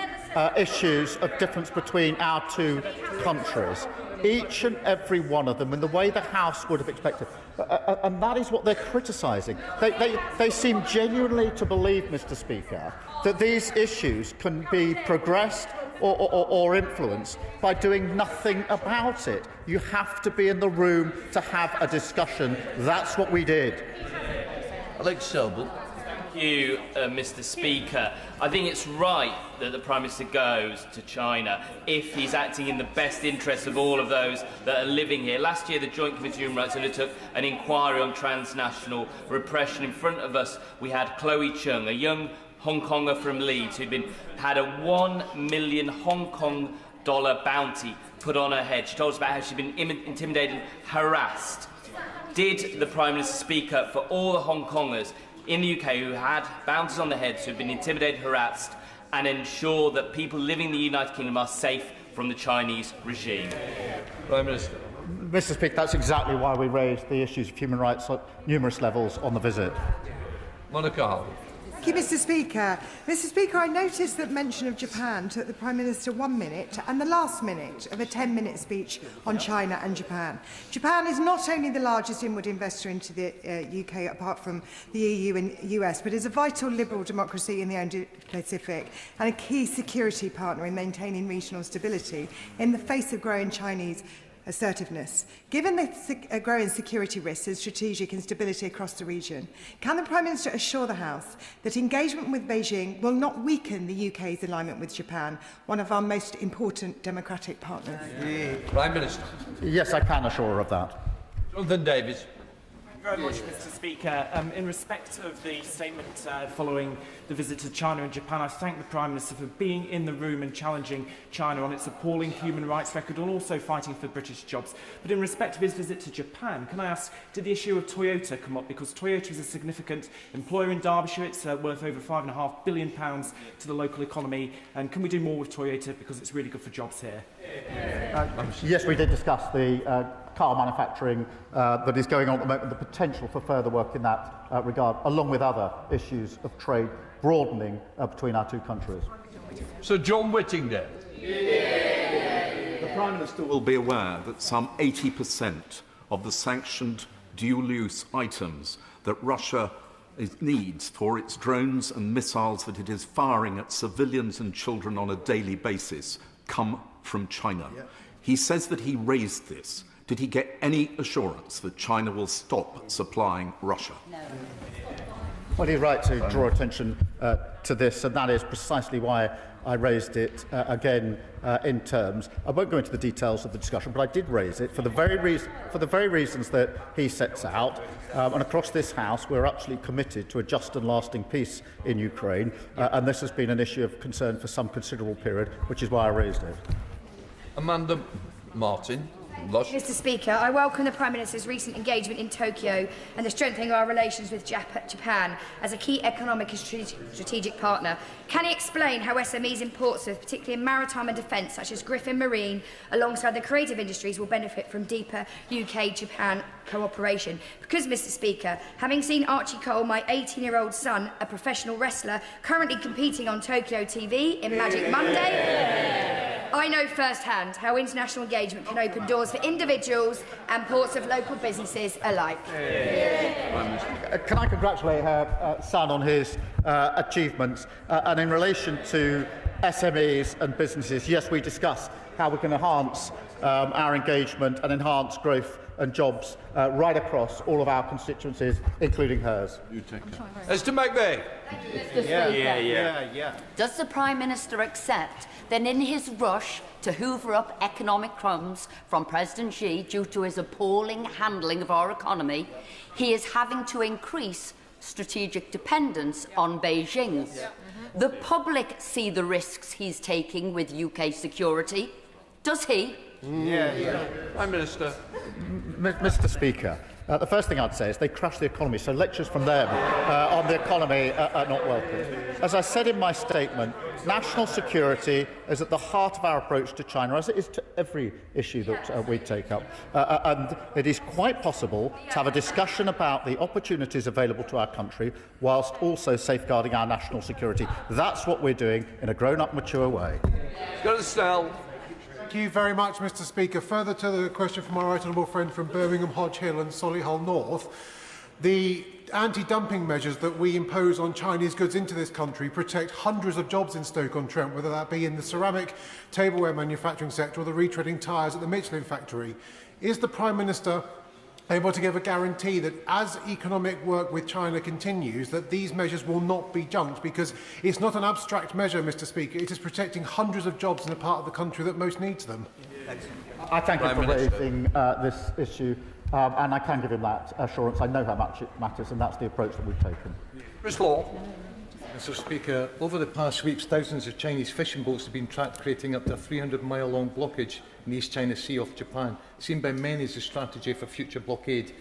issues of difference between our 2 countries. Each and every one of them in the way the House would have expected. And that is what they're criticising. They seem genuinely to believe, Mr. Speaker, that these issues can be progressed or influenced by doing nothing about it. You have to be in the room to have a discussion. That's what we did. Alex Selby. Thank you, Mr. Speaker. I think it's right that the Prime Minister goes to China if he's acting in the best interests of all of those that are living here. Last year, the Joint Committee on Human Rights undertook an inquiry on transnational repression. In front of us, we had Chloe Chung, a young Hong Konger from Leeds who'd had a $1 million Hong Kong bounty put on her head. She told us about how she'd been intimidated and harassed. Did the Prime Minister speak up for all the Hong Kongers in the UK who had bounties on their heads, who have been intimidated, harassed, and ensure that people living in the United Kingdom are safe from the Chinese regime? Prime Minister. Mr. Speaker, that's exactly why we raised the issues of human rights at numerous levels on the visit. Monica Hall. Thank you, Mr. Speaker. Mr. Speaker, I noticed that mention of Japan took the Prime Minister 1 minute and the last minute of a 10-minute speech on China and Japan. Japan is not only the largest inward investor into the UK, apart from the EU and US, but is a vital liberal democracy in the Indo-Pacific and a key security partner in maintaining regional stability in the face of growing Chinese assertiveness. Given the growing security risks and strategic instability across the region, can the Prime Minister assure the House that engagement with Beijing will not weaken the UK's alignment with Japan, one of our most important democratic partners? Prime Minister. Yes, I can assure her of that. Jonathan Davies. Thank you very much, Mr. Speaker. In respect of the statement following the visit to China and Japan, I thank the Prime Minister for being in the room and challenging China on its appalling human rights record and also fighting for British jobs. But in respect of his visit to Japan, can I ask, did the issue of Toyota come up? Because Toyota is a significant employer in Derbyshire. It's worth over £5.5 billion to the local economy. And can we do more with Toyota because it's really good for jobs here? Yes, we did discuss the car manufacturing that is going on at the moment, the potential for further work in that regard, along with other issues of trade broadening between our 2 countries. Sir John Whittingdale. The Prime Minister will be aware that some 80% of the sanctioned dual-use items that Russia needs for its drones and missiles that it is firing at civilians and children on a daily basis come from China. He says that he raised this. Did he get any assurance that China will stop supplying Russia? No. Well, he's right to draw attention to this, and that is precisely why I raised it again in terms. I won't go into the details of the discussion, but I did raise it for the very reasons that he sets out. And across this House, we're absolutely committed to a just and lasting peace in Ukraine, and this has been an issue of concern for some considerable period, which is why I raised it. Amanda Martin. Mr. Speaker, I welcome the Prime Minister's recent engagement in Tokyo and the strengthening of our relations with Japan as a key economic and strategic partner. Can he explain how SMEs in Portsmouth, particularly in maritime and defence, such as Griffin Marine, alongside the creative industries, will benefit from deeper UK-Japan cooperation? Because, Mr. Speaker, having seen Archie Cole, my 18-year-old son, a professional wrestler, currently competing on Tokyo TV in Magic Monday, I know firsthand how international engagement can open doors for individuals and ports of local businesses alike. Can I congratulate her son on his achievements? And in relation to SMEs and businesses, yes, we discussed how we can enhance our engagement and enhance growth and jobs right across all of our constituencies, including hers. Mr. McVeigh. Does the Prime Minister accept that in his rush to hoover up economic crumbs from President Xi due to his appalling handling of our economy, he is having to increase strategic dependence on Beijing? The public see the risks he's taking with UK security. Does he? Prime Minister. Mr. Speaker, the first thing I'd say is they crash the economy, so lectures from them on the economy are not welcome. As I said in my statement, national security is at the heart of our approach to China, as it is to every issue that we take up. And it is quite possible to have a discussion about the opportunities available to our country whilst also safeguarding our national security. That's what we're doing in a grown-up, mature way. Go to Snell. Thank you very much, Mr. Speaker. Further to the question from our right honourable friend from Birmingham, Hodge Hill and Solihull North, the anti-dumping measures that we impose on Chinese goods into this country protect hundreds of jobs in Stoke-on-Trent, whether that be in the ceramic, tableware manufacturing sector or the retreading tyres at the Michelin factory. Is the Prime Minister able to give a guarantee that as economic work with China continues, that these measures will not be junked? Because it's not an abstract measure, Mr. Speaker. It is protecting hundreds of jobs in a part of the country that most needs them. I thank you for raising this issue, and I can give him that assurance. I know how much it matters, and that's the approach that we've taken. Chris Law. Mr. Speaker, over the past weeks, thousands of Chinese fishing boats have been tracked, creating up to a 300-mile-long blockage in the East China Sea off Japan, seen by many as a strategy for future blockade.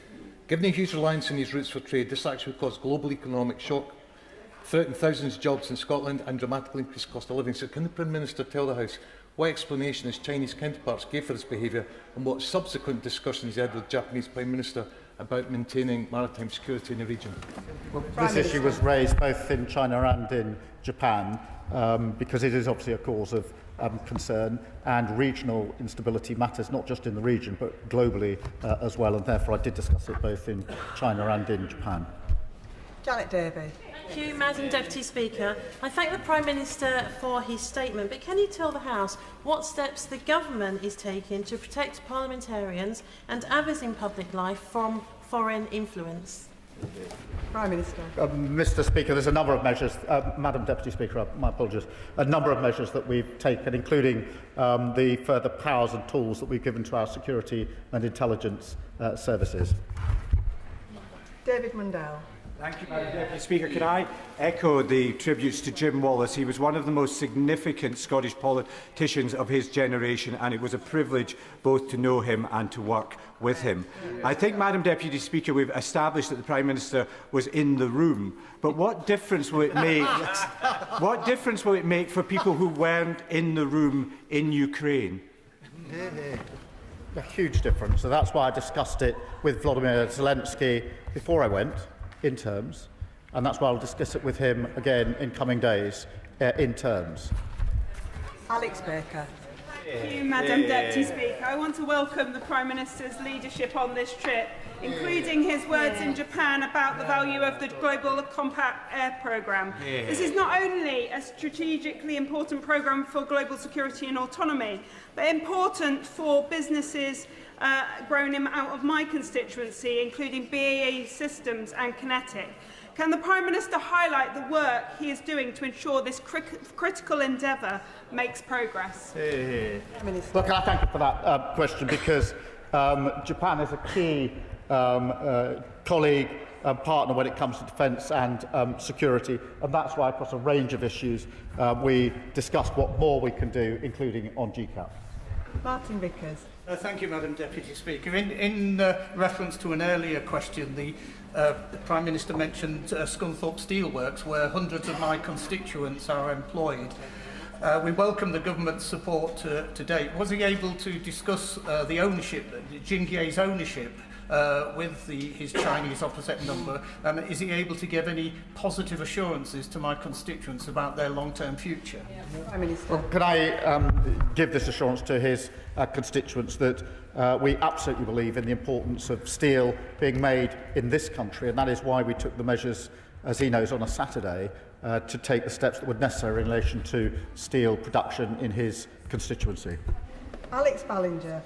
Given the huge reliance on these routes for trade, this action would cause global economic shock, threaten thousands of jobs in Scotland and dramatically increase cost of living. So can the Prime Minister tell the House what explanation his Chinese counterparts gave for this behaviour and what subsequent discussions he had with the Japanese Prime Minister about maintaining maritime security in the region? Well, this issue was raised both in China and in Japan because it is obviously a cause of concern, and regional instability matters not just in the region but globally as well, and therefore I did discuss it both in China and in Japan. Janet Davey. Thank you, Madam Deputy Speaker. I thank the Prime Minister for his statement, but can you tell the House what steps the government is taking to protect parliamentarians and others in public life from foreign influence? Prime Minister. Mr. Speaker, there's a number of measures, Madam Deputy Speaker, my apologies, a number of measures that we've taken, including the further powers and tools that we've given to our security and intelligence services. David Mundell. Thank you, Madam Deputy Speaker. Can I echo the tributes to Jim Wallace? He was one of the most significant Scottish politicians of his generation, and it was a privilege both to know him and to work with him. I think, Madam Deputy Speaker, we've established that the Prime Minister was in the room, but what difference will it make? What difference will it make for people who weren't in the room in Ukraine? A huge difference. So that's why I discussed it with Volodymyr Zelensky before I went, in terms, and that's why I'll discuss it with him again in coming days, in terms. Alex Baker. Thank you, Madam Deputy Speaker. I want to welcome the Prime Minister's leadership on this trip, including his words in Japan about the value of the Global Compact Air Programme. This is not only a strategically important programme for global security and autonomy, but important for businesses grown out of my constituency, including BAE Systems and Kinetic. Can the Prime Minister highlight the work he is doing to ensure this critical endeavour makes progress? Well, can I thank you for that question, because Japan is a key colleague and partner when it comes to defence and security, and that's why across a range of issues we discussed what more we can do, including on GCAP. Martin Vickers. Thank you, Madam Deputy Speaker. In reference to an earlier question, the Prime Minister mentioned Scunthorpe Steelworks, where hundreds of my constituents are employed. We welcome the government's support to date. Was he able to discuss the ownership, Jingye's ownership, with his Chinese opposite number, and is he able to give any positive assurances to my constituents about their long-term future? Prime Minister. Well, can I give this assurance to his constituents that we absolutely believe in the importance of steel being made in this country, and that is why we took the measures, as he knows, on a Saturday to take the steps that were necessary in relation to steel production in his constituency. Alex Ballinger.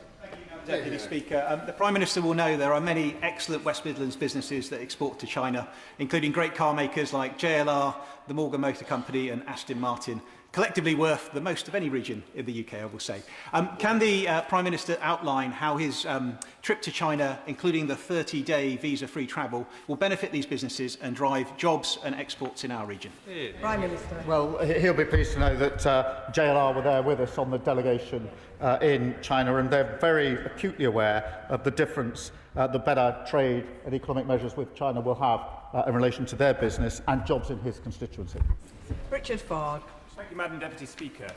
Deputy Speaker, the Prime Minister will know there are many excellent West Midlands businesses that export to China, including great car makers like JLR, the Morgan Motor Company and Aston Martin, collectively worth the most of any region in the UK, I will say. Can the Prime Minister outline how his trip to China, including the 30-day visa-free travel, will benefit these businesses and drive jobs and exports in our region? Prime Minister. Well, he'll be pleased to know that JLR were there with us on the delegation in China, and they're very acutely aware of the difference the better trade and economic measures with China will have in relation to their business and jobs in his constituency. Richard Ford. Thank you, Madam Deputy Speaker.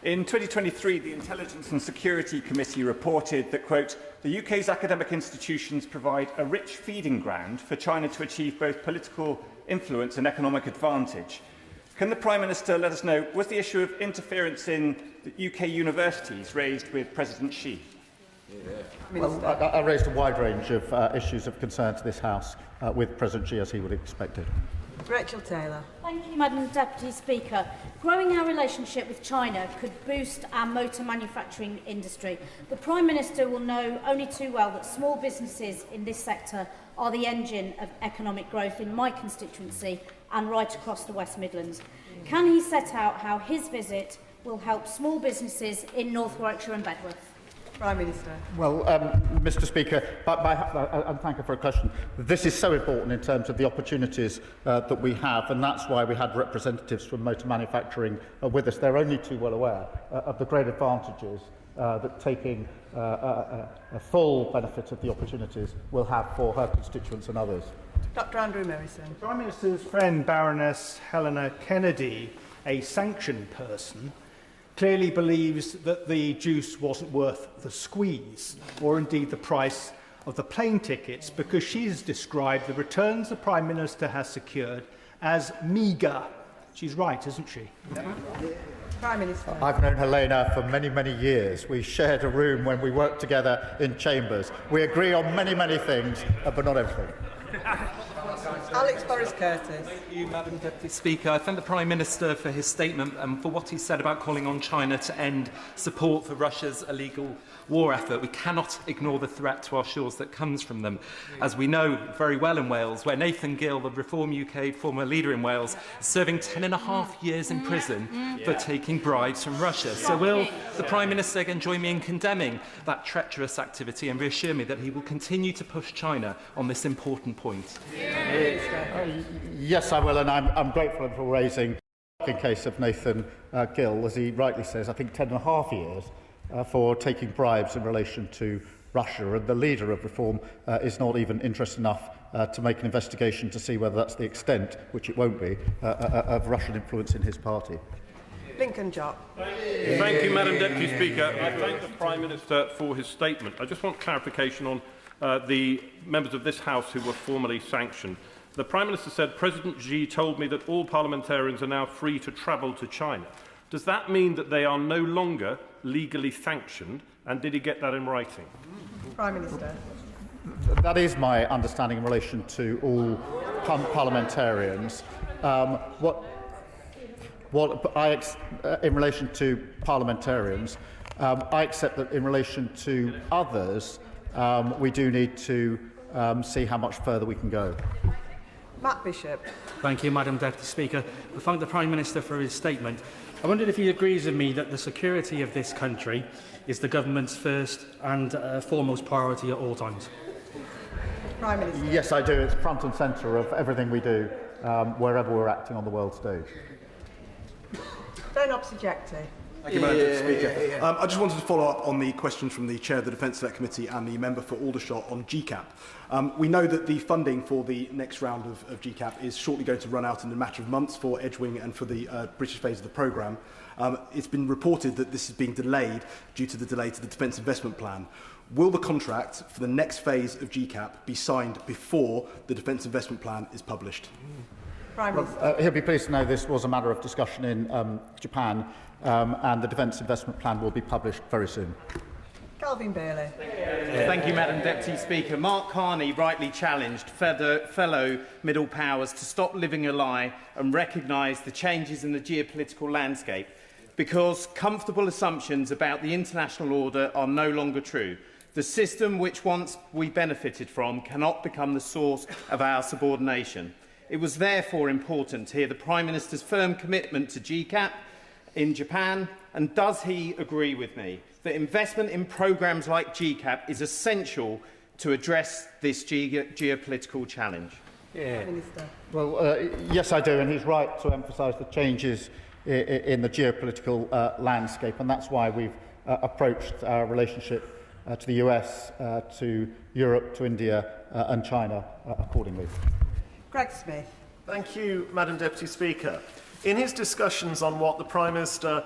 In 2023, the Intelligence and Security Committee reported that, quote, the UK's academic institutions provide a rich feeding ground for China to achieve both political influence and economic advantage. Can the Prime Minister let us know, was the issue of interference in the UK universities raised with President Xi? Well, I raised a wide range of issues of concern to this House with President Xi, as he would have expected. Rachel Taylor. Thank you, Madam Deputy Speaker. Growing our relationship with China could boost our motor manufacturing industry. The Prime Minister will know only too well that small businesses in this sector are the engine of economic growth in my constituency and right across the West Midlands. Can he set out how his visit will help small businesses in North Warwickshire and Bedworth? Prime Minister. Well, Mr Speaker, and thank you for a question. This is so important in terms of the opportunities that we have, and that's why we had representatives from motor manufacturing with us. They're only too well aware of the great advantages that taking a full benefit of the opportunities will have for her constituents and others. Dr Andrew Merrison. The Prime Minister's friend Baroness Helena Kennedy, a sanctioned person, clearly believes that the juice wasn't worth the squeeze, or indeed the price of the plane tickets, because she has described the returns the Prime Minister has secured as meagre. She's right, isn't she? Prime Minister. I've known Helena for many, many years. We shared a room when we worked together in chambers. We agree on many, many things, but not everything. Alex Boris Curtis. Thank you, Madam Deputy Speaker. I thank the Prime Minister for his statement and for what he said about calling on China to end support for Russia's illegal war effort. We cannot ignore the threat to our shores that comes from them. As we know very well in Wales, where Nathan Gill, the Reform UK former leader in Wales, is serving 10.5 years in prison for taking bribes from Russia. So will the Prime Minister again join me in condemning that treacherous activity and reassure me that he will continue to push China on this important point? Yes, I will, and I'm grateful for raising the case of Nathan Gill, as he rightly says, I think 10.5 years for taking bribes in relation to Russia, and the leader of Reform is not even interested enough to make an investigation to see whether that's the extent, which it won't be, of Russian influence in his party. Lincoln Jock. Thank you, Madam Deputy Speaker. I thank the Prime Minister for his statement. I just want clarification on the members of this House who were formally sanctioned. The Prime Minister said, President Xi told me that all parliamentarians are now free to travel to China. Does that mean that they are no longer legally sanctioned? And did he get that in writing? Prime Minister. That is my understanding in relation to all parliamentarians. In relation to parliamentarians, I accept that in relation to others, we do need to see how much further we can go. Matt Bishop. Thank you, Madam Deputy Speaker. I thank the Prime Minister for his statement. I wondered if he agrees with me that the security of this country is the government's first and foremost priority at all times. Prime Minister. Yes, I do. It's front and centre of everything we do, wherever we're acting on the world stage. Don't object. Thank you, Madam Deputy Speaker. I just wanted to follow up on the questions from the Chair of the Defence Select Committee and the member for Aldershot on GCAP. We know that the funding for the next round of GCAP is shortly going to run out in a matter of months for Edgewing and for the British phase of the programme. It's been reported that this is being delayed due to the delay to the Defence Investment Plan. Will the contract for the next phase of GCAP be signed before the Defence Investment Plan is published? He'll be pleased to know this was a matter of discussion in Japan, and the Defence Investment Plan will be published very soon. Calvin Bailey. Thank you, Madam Deputy Speaker. Mark Carney rightly challenged fellow middle powers to stop living a lie and recognise the changes in the geopolitical landscape, because comfortable assumptions about the international order are no longer true. The system which once we benefited from cannot become the source of our subordination. It was therefore important to hear the Prime Minister's firm commitment to GCAP in Japan, and does he agree with me that investment in programmes like GCAP is essential to address this geopolitical challenge? Well, yes, I do, and he's right to emphasise the changes in the geopolitical landscape, and that's why we've approached our relationship to the US, to Europe, to India and China accordingly. Greg Smith. Thank you, Madam Deputy Speaker. In his discussions on what the Prime Minister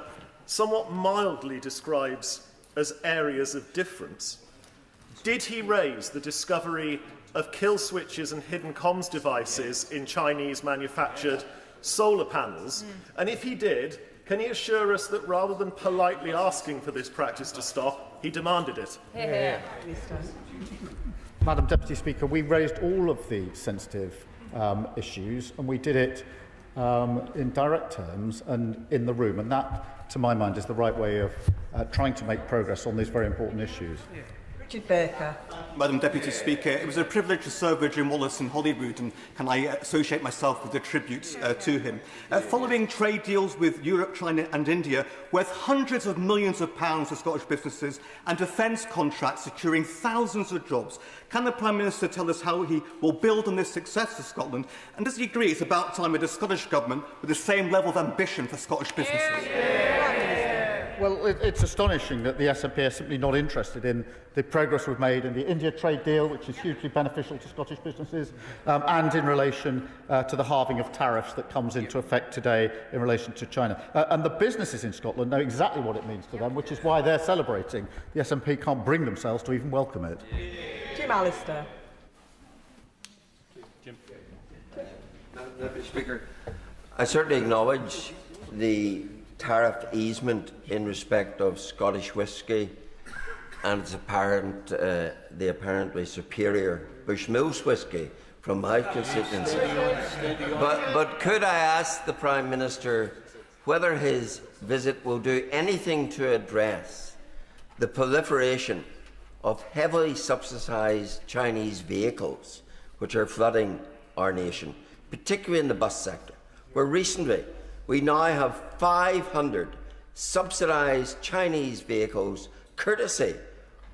somewhat mildly describes as areas of difference, did he raise the discovery of kill switches and hidden comms devices in Chinese-manufactured solar panels? And if he did, can he assure us that rather than politely asking for this practice to stop, he demanded it? Madam Deputy Speaker, we raised all of the sensitive issues, and we did it in direct terms and in the room, and that, to my mind, is the right way of trying to make progress on these very important issues. Richard Baker. Madam Deputy Speaker, it was a privilege to serve with Jim Wallace in Holyrood, and can I associate myself with the tributes to him. Following trade deals with Europe, China and India, worth hundreds of millions of pounds for Scottish businesses, and defence contracts securing thousands of jobs, can the Prime Minister tell us how he will build on this success for Scotland? And does he agree it's about time with the Scottish Government with the same level of ambition for Scottish businesses? Well, it's astonishing that the SNP are simply not interested in the progress we've made in the India trade deal, which is hugely beneficial to Scottish businesses, and in relation to the halving of tariffs that comes into effect today in relation to China. And the businesses in Scotland know exactly what it means to them, which is why they're celebrating. The SNP can't bring themselves to even welcome it. Jim Allister. Madam Deputy Speaker, I certainly acknowledge the tariff easement in respect of Scottish whisky and its the apparently superior Bushmills whisky from my constituency. But could I ask the Prime Minister whether his visit will do anything to address the proliferation of heavily subsidised Chinese vehicles which are flooding our nation, particularly in the bus sector, where recently we now have 500 subsidised Chinese vehicles, courtesy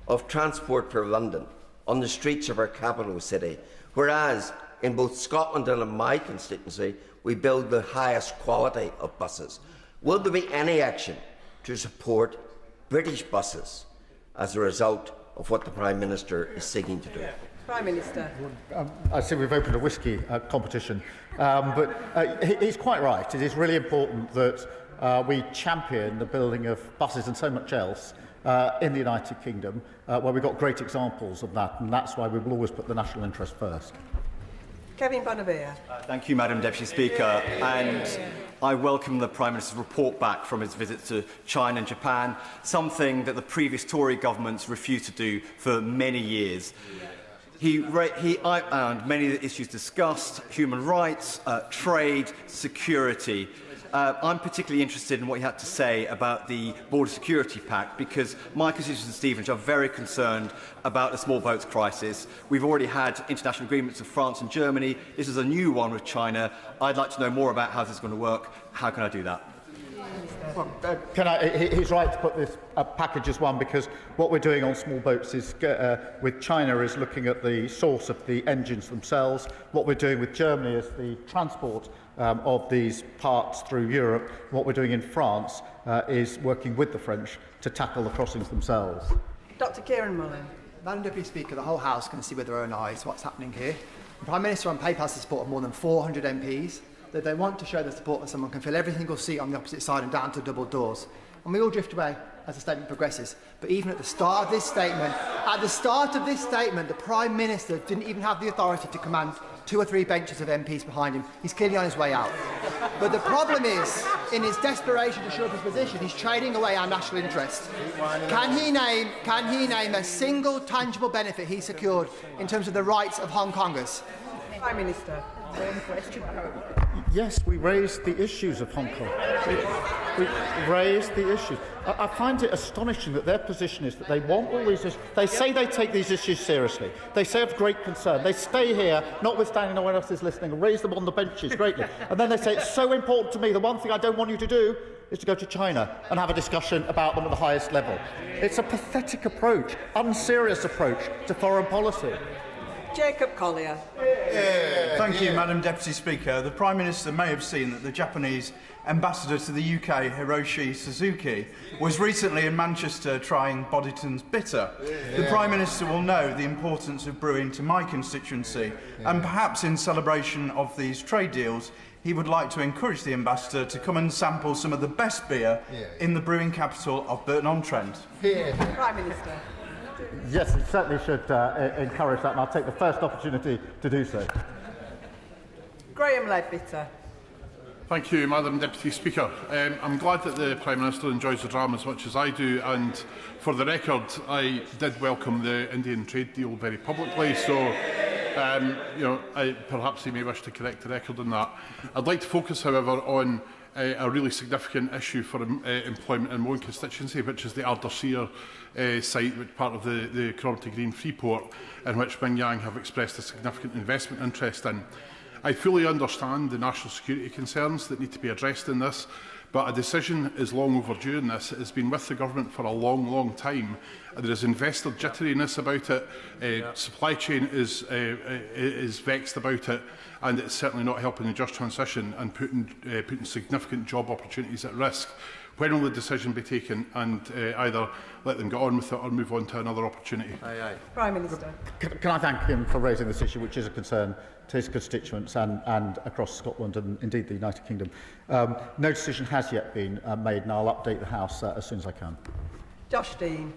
of Transport for London, on the streets of our capital city, whereas in both Scotland and in my constituency, we build the highest quality of buses. Will there be any action to support British buses as a result of what the Prime Minister is seeking to do? Prime Minister. I see we've opened a whisky competition, but he's quite right. It is really important that we champion the building of buses and so much else in the United Kingdom, where we've got great examples of that, and that's why we will always put the national interest first. Kevin Bonavere. Thank you, Madam Deputy Speaker. And I welcome the Prime Minister's report back from his visit to China and Japan, something that the previous Tory governments refused to do for many years. He outlined many of the issues discussed: human rights, trade, security. I'm particularly interested in what he had to say about the Border Security Pact, because my constituents in Stevenage are very concerned about the small boats crisis. We've already had international agreements with France and Germany. This is a new one with China. I'd like to know more about how this is going to work. How can I do that? He's right to put this package as one, because what we're doing on small boats is with China is looking at the source of the engines themselves. What we're doing with Germany is the transport of these parts through Europe. What we're doing in France is working with the French to tackle the crossings themselves. Dr Kieran Mullen. Madam Deputy Speaker, the whole House can see with their own eyes what's happening here. The Prime Minister on paper has the support of more than 400 MPs. That they want to show their support that someone can fill every single seat on the opposite side and down to double doors. And we all drift away as the statement progresses. But even at the start of this statement, the Prime Minister didn't even have the authority to command 2 or 3 benches of MPs behind him. He's clearly on his way out. But the problem is, in his desperation to shore up his position, he's trading away our national interest. Can he name a single tangible benefit he secured in terms of the rights of Hong Kongers? Prime Minister. Yes, we raised the issues of Hong Kong. We raised the issues. I find it astonishing that their position is that they want all these issues. They say they take these issues seriously. They say of great concern. They stay here, notwithstanding no one else is listening, and raise them on the benches greatly. And then they say, it's so important to me, the one thing I don't want you to do is to go to China and have a discussion about them at the highest level. It's a pathetic approach, unserious approach to foreign policy. Jacob Collier. Thank you, Madam Deputy Speaker. The Prime Minister may have seen that the Japanese ambassador to the UK, Hiroshi Suzuki, was recently in Manchester trying Boddington's bitter. The Prime Minister will know the importance of brewing to my constituency, and perhaps in celebration of these trade deals, he would like to encourage the ambassador to come and sample some of the best beer in the brewing capital of Burton-on-Trent. Prime Minister. Yes, he certainly should encourage that, and I'll take the first opportunity to do so. Graham Leadbitter. Thank you, Madam Deputy Speaker. I'm glad that the Prime Minister enjoys the drama as much as I do, and for the record, I did welcome the Indian trade deal very publicly, so perhaps he may wish to correct the record on that. I'd like to focus, however, on a really significant issue for employment in my own constituency, which is the Ardersier site, which part of the Cromarty Green Freeport, in which Ming Yang have expressed a significant investment interest in. I fully understand the national security concerns that need to be addressed in this, but a decision is long overdue in this. It has been with the government for a long, long time. There is investor jitteriness about it. Supply chain is vexed about it, and it's certainly not helping the just transition and putting significant job opportunities at risk. When will the decision be taken, and either let them get on with it or move on to another opportunity? Prime Minister. Can I thank him for raising this issue, which is a concern to his constituents and across Scotland and indeed the United Kingdom. No decision has yet been made, and I'll update the House as soon as I can. Josh Dean.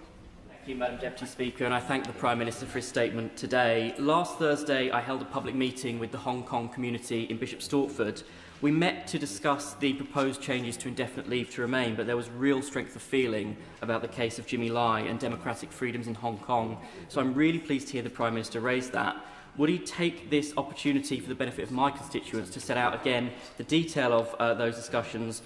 Thank you, Madam Deputy Speaker, and I thank the Prime Minister for his statement today. Last Thursday, I held a public meeting with the Hong Kong community in Bishop Stortford. We met to discuss the proposed changes to indefinite leave to remain, but there was real strength of feeling about the case of Jimmy Lai and democratic freedoms in Hong Kong. So I'm really pleased to hear the Prime Minister raise that. Would he take this opportunity for the benefit of my constituents to set out again the detail of those discussions?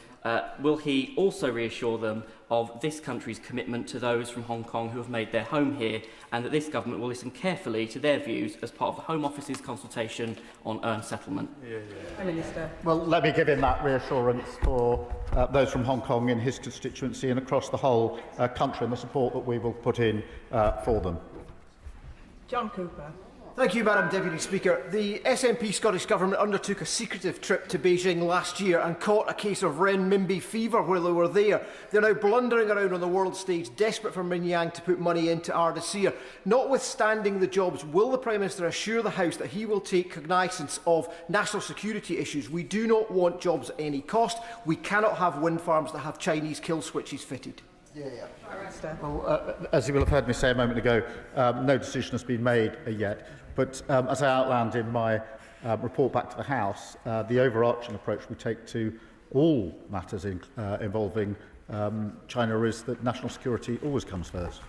Will he also reassure them of this country's commitment to those from Hong Kong who have made their home here, and that this government will listen carefully to their views as part of the Home Office's consultation on earned settlement? Prime Minister. Well, let me give him that reassurance for those from Hong Kong in his constituency and across the whole country, and the support that we will put in for them. John Cooper. Thank you, Madam Deputy Speaker. The SNP Scottish Government undertook a secretive trip to Beijing last year and caught a case of renminbi fever while they were there. They're now blundering around on the world stage, desperate for Ming Yang to put money into Ardersier. Notwithstanding the jobs, will the Prime Minister assure the House that he will take cognizance of national security issues? We do not want jobs at any cost. We cannot have wind farms that have Chinese kill switches fitted. Well, as you will have heard me say a moment ago, no decision has been made yet. But as I outlined in my report back to the House, the overarching approach we take to all matters involving China is that national security always comes first.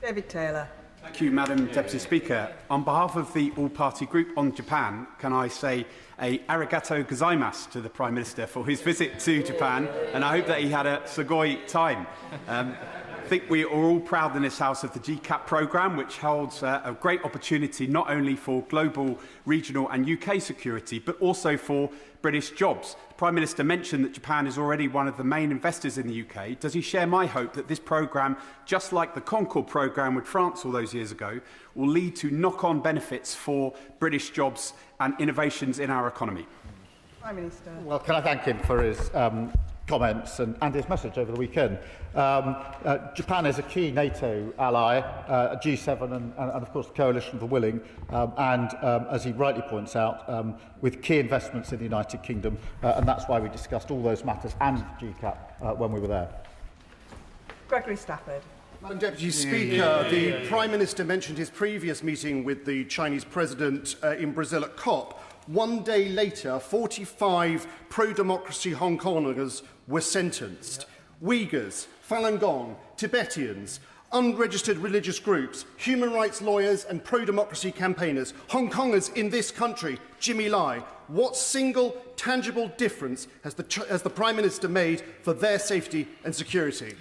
David Taylor. Thank you, Madam Deputy Speaker. On behalf of the all-party group on Japan, can I say a arigato gozaimasu to the Prime Minister for his visit to Japan, and I hope that he had a sugoi time. I think we are all proud in this House of the GCAP programme, which holds a great opportunity not only for global, regional and UK security, but also for British jobs. The Prime Minister mentioned that Japan is already one of the main investors in the UK. Does he share my hope that this programme, just like the Concorde programme with France all those years ago, will lead to knock-on benefits for British jobs and innovations in our economy? Prime Minister. Well, can I thank him for his comments and his message over the weekend. Japan is a key NATO ally, G7 and of course the Coalition of the Willing, and as he rightly points out, with key investments in the United Kingdom, and that's why we discussed all those matters and GCAP when we were there. Gregory Stafford. Madam Deputy Speaker, the Prime Minister mentioned his previous meeting with the Chinese President in Brazil at COP. One day later, 45 pro-democracy Hong Kongers were sentenced. Uyghurs, Falun Gong, Tibetans, unregistered religious groups, human rights lawyers and pro-democracy campaigners, Hong Kongers in this country, Jimmy Lai. What single tangible difference has the Prime Minister made for their safety and security?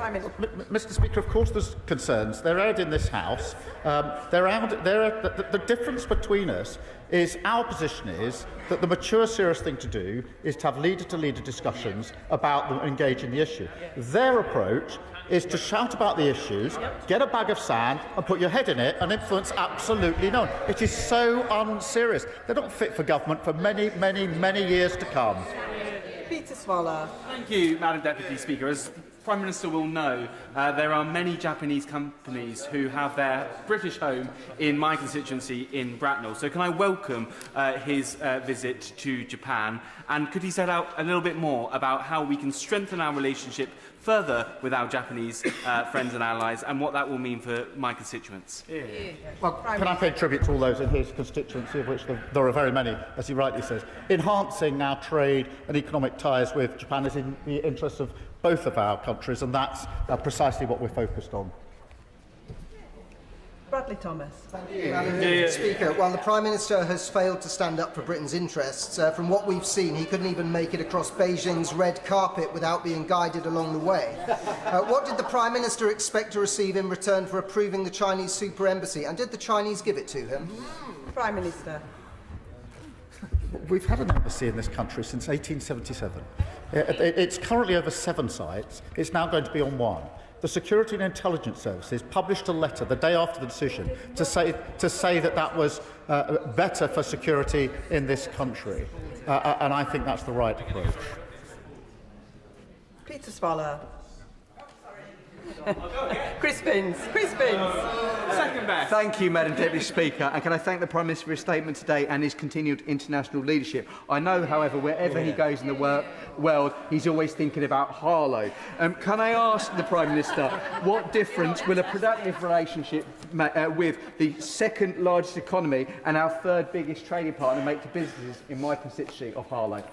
Mr. Speaker, of course there's concerns. They're aired in this House. The difference between us is our position is that the mature, serious thing to do is to have leader-to-leader discussions about them engaging the issue. Their approach is to shout about the issues, get a bag of sand and put your head in it and influence absolutely no one. It is so unserious. They're not fit for government for many, many, many years to come. Peter Swallow. Thank you, Madam Deputy Speaker. As the Prime Minister will know, there are many Japanese companies who have their British home in my constituency in Bracknell. So can I welcome his visit to Japan, and could he set out a little bit more about how we can strengthen our relationship further with our Japanese friends and allies, and what that will mean for my constituents? Well, can I pay tribute to all those in his constituency, of which there are very many, as he rightly says. Enhancing our trade and economic ties with Japan is in the interests of both of our countries, and that's precisely what we're focused on. Bradley Thomas. Madam Speaker, while the Prime Minister has failed to stand up for Britain's interests, from what we've seen, he couldn't even make it across Beijing's red carpet without being guided along the way. What did the Prime Minister expect to receive in return for approving the Chinese super embassy, and did the Chinese give it to him? Prime Minister. We've had an embassy in this country since 1877. It's currently over 7 sites. It's now going to be on 1. The Security and Intelligence Services published a letter the day after the decision to say that that was better for security in this country, and I think that's the right approach. Peter Swallow. Chris Binns. Chris Binns. Second best. Thank you, Madam Deputy Speaker, and can I thank the Prime Minister for his statement today and his continued international leadership. I know, however, wherever he goes in the world, he's always thinking about Harlow. Can I ask the Prime Minister, what difference will a productive relationship with the second largest economy and our third biggest trading partner make to businesses in my constituency of Harlow?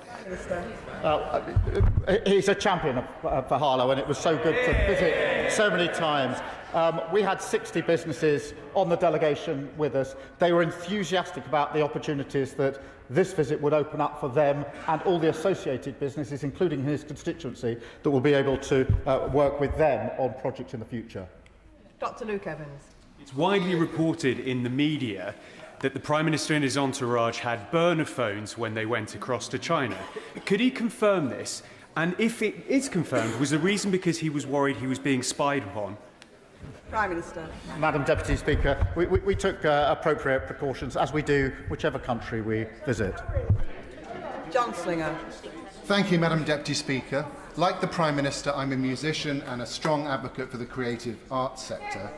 He's a champion for Harlow, and it was so good to visit so many times. We had 60 businesses on the delegation with us. They were enthusiastic about the opportunities that this visit would open up for them and all the associated businesses, including his constituency, that will be able to work with them on projects in the future. Dr. Luke Evans. It's widely reported in the media that the Prime Minister and his entourage had burner phones when they went across to China. Could he confirm this? And if it is confirmed, was the reason because he was worried he was being spied upon? Prime Minister. Madam Deputy Speaker, we took appropriate precautions, as we do whichever country we visit. John Slinger. Thank you, Madam Deputy Speaker. Like the Prime Minister, I'm a musician and a strong advocate for the creative arts sector.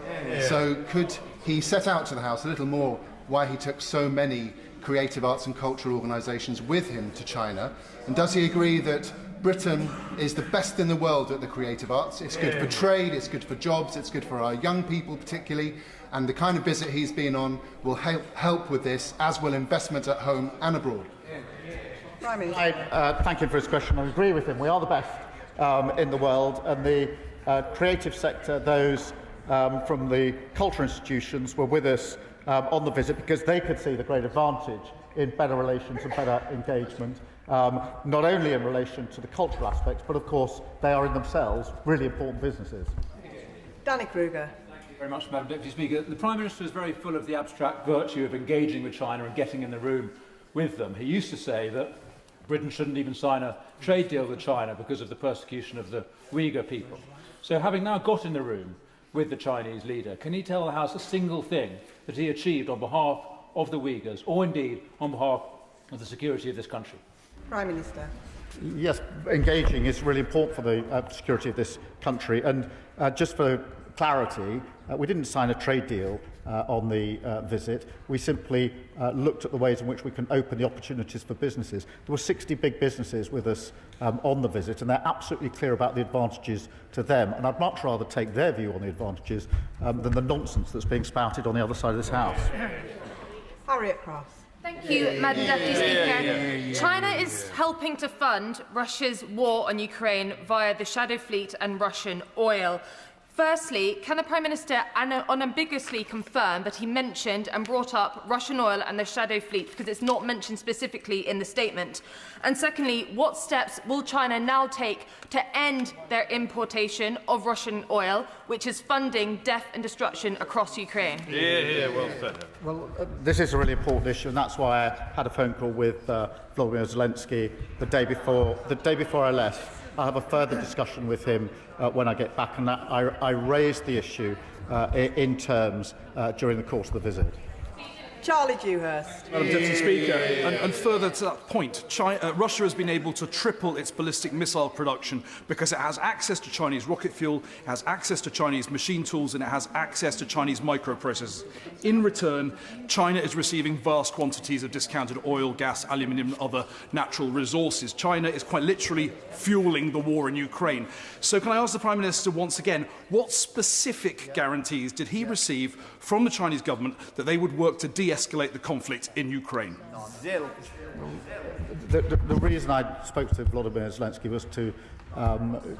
So could he set out to the House a little more why he took so many creative arts and cultural organisations with him to China? And does he agree that Britain is the best in the world at the creative arts? It's good for trade, it's good for jobs, it's good for our young people particularly, and the kind of visit he's been on will help with this, as will investment at home and abroad. I thank him for his question. I agree with him. We are the best in the world, and the creative sector, those from the cultural institutions, were with us on the visit because they could see the great advantage in better relations and better engagement, not only in relation to the cultural aspects, but of course they are in themselves really important businesses. Danny Kruger. Thank you very much, Madam Deputy Speaker. The Prime Minister is very full of the abstract virtue of engaging with China and getting in the room with them. He used to say that Britain shouldn't even sign a trade deal with China because of the persecution of the Uyghur people. So having now got in the room with the Chinese leader, can he tell the House a single thing that he achieved on behalf of the Uyghurs, or indeed on behalf of the security of this country? Prime Minister. Yes, engaging is really important for the security of this country. And just for clarity, we didn't sign a trade deal on the visit. We simply looked at the ways in which we can open the opportunities for businesses. There were 60 big businesses with us on the visit, and they're absolutely clear about the advantages to them. And I'd much rather take their view on the advantages than the nonsense that's being spouted on the other side of this House. Harriet Cross. Thank you, Madam Deputy Speaker. China is helping to fund Russia's war on Ukraine via the Shadow Fleet and Russian oil. Firstly, can the Prime Minister unambiguously confirm that he mentioned and brought up Russian oil and the Shadow Fleet, because it's not mentioned specifically in the statement? And secondly, what steps will China now take to end their importation of Russian oil, which is funding death and destruction across Ukraine? Well said. Well, this is a really important issue, and that's why I had a phone call with Volodymyr Zelensky the day before I left. I'll have a further discussion with him when I get back, and I raised the issue in terms during the course of the visit. Charlie Dewhurst. Madam Deputy Speaker, and further to that point, Russia has been able to triple its ballistic missile production because it has access to Chinese rocket fuel, it has access to Chinese machine tools, and it has access to Chinese microprocessors. In return, China is receiving vast quantities of discounted oil, gas, aluminium and other natural resources. China is quite literally fueling the war in Ukraine. So can I ask the Prime Minister once again, what specific guarantees did he receive from the Chinese government that they would work to de-escalate the conflict in Ukraine? The reason I spoke to Volodymyr Zelensky was to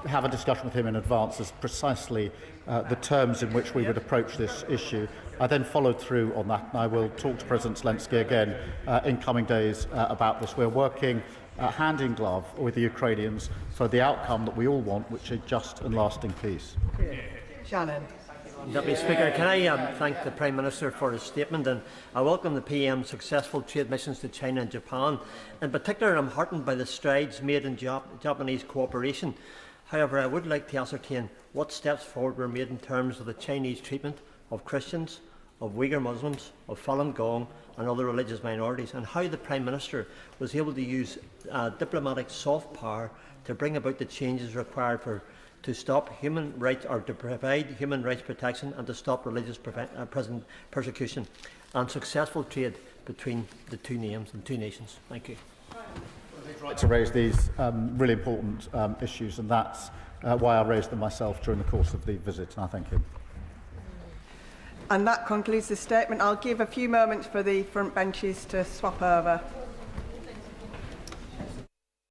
have a discussion with him in advance as precisely the terms in which we would approach this issue. I then followed through on that, and I will talk to President Zelensky again in coming days about this. We're working hand in glove with the Ukrainians for the outcome that we all want, which is just and lasting peace. Shannon. Deputy Speaker, can I thank the Prime Minister for his statement, and I welcome the PM's successful trade missions to China and Japan. In particular, I'm heartened by the strides made in Japanese cooperation. However, I would like to ascertain what steps forward were made in terms of the Chinese treatment of Christians, of Uyghur Muslims, of Falun Gong and other religious minorities, and how the Prime Minister was able to use diplomatic soft power to bring about the changes required to stop human rights, or to provide human rights protection, and to stop religious persecution and successful trade between the two nations. Thank you. I'd like to raise these really important issues, and that's why I raised them myself during the course of the visit, and I thank him. And that concludes the statement. I'll give a few moments for the front benches to swap over.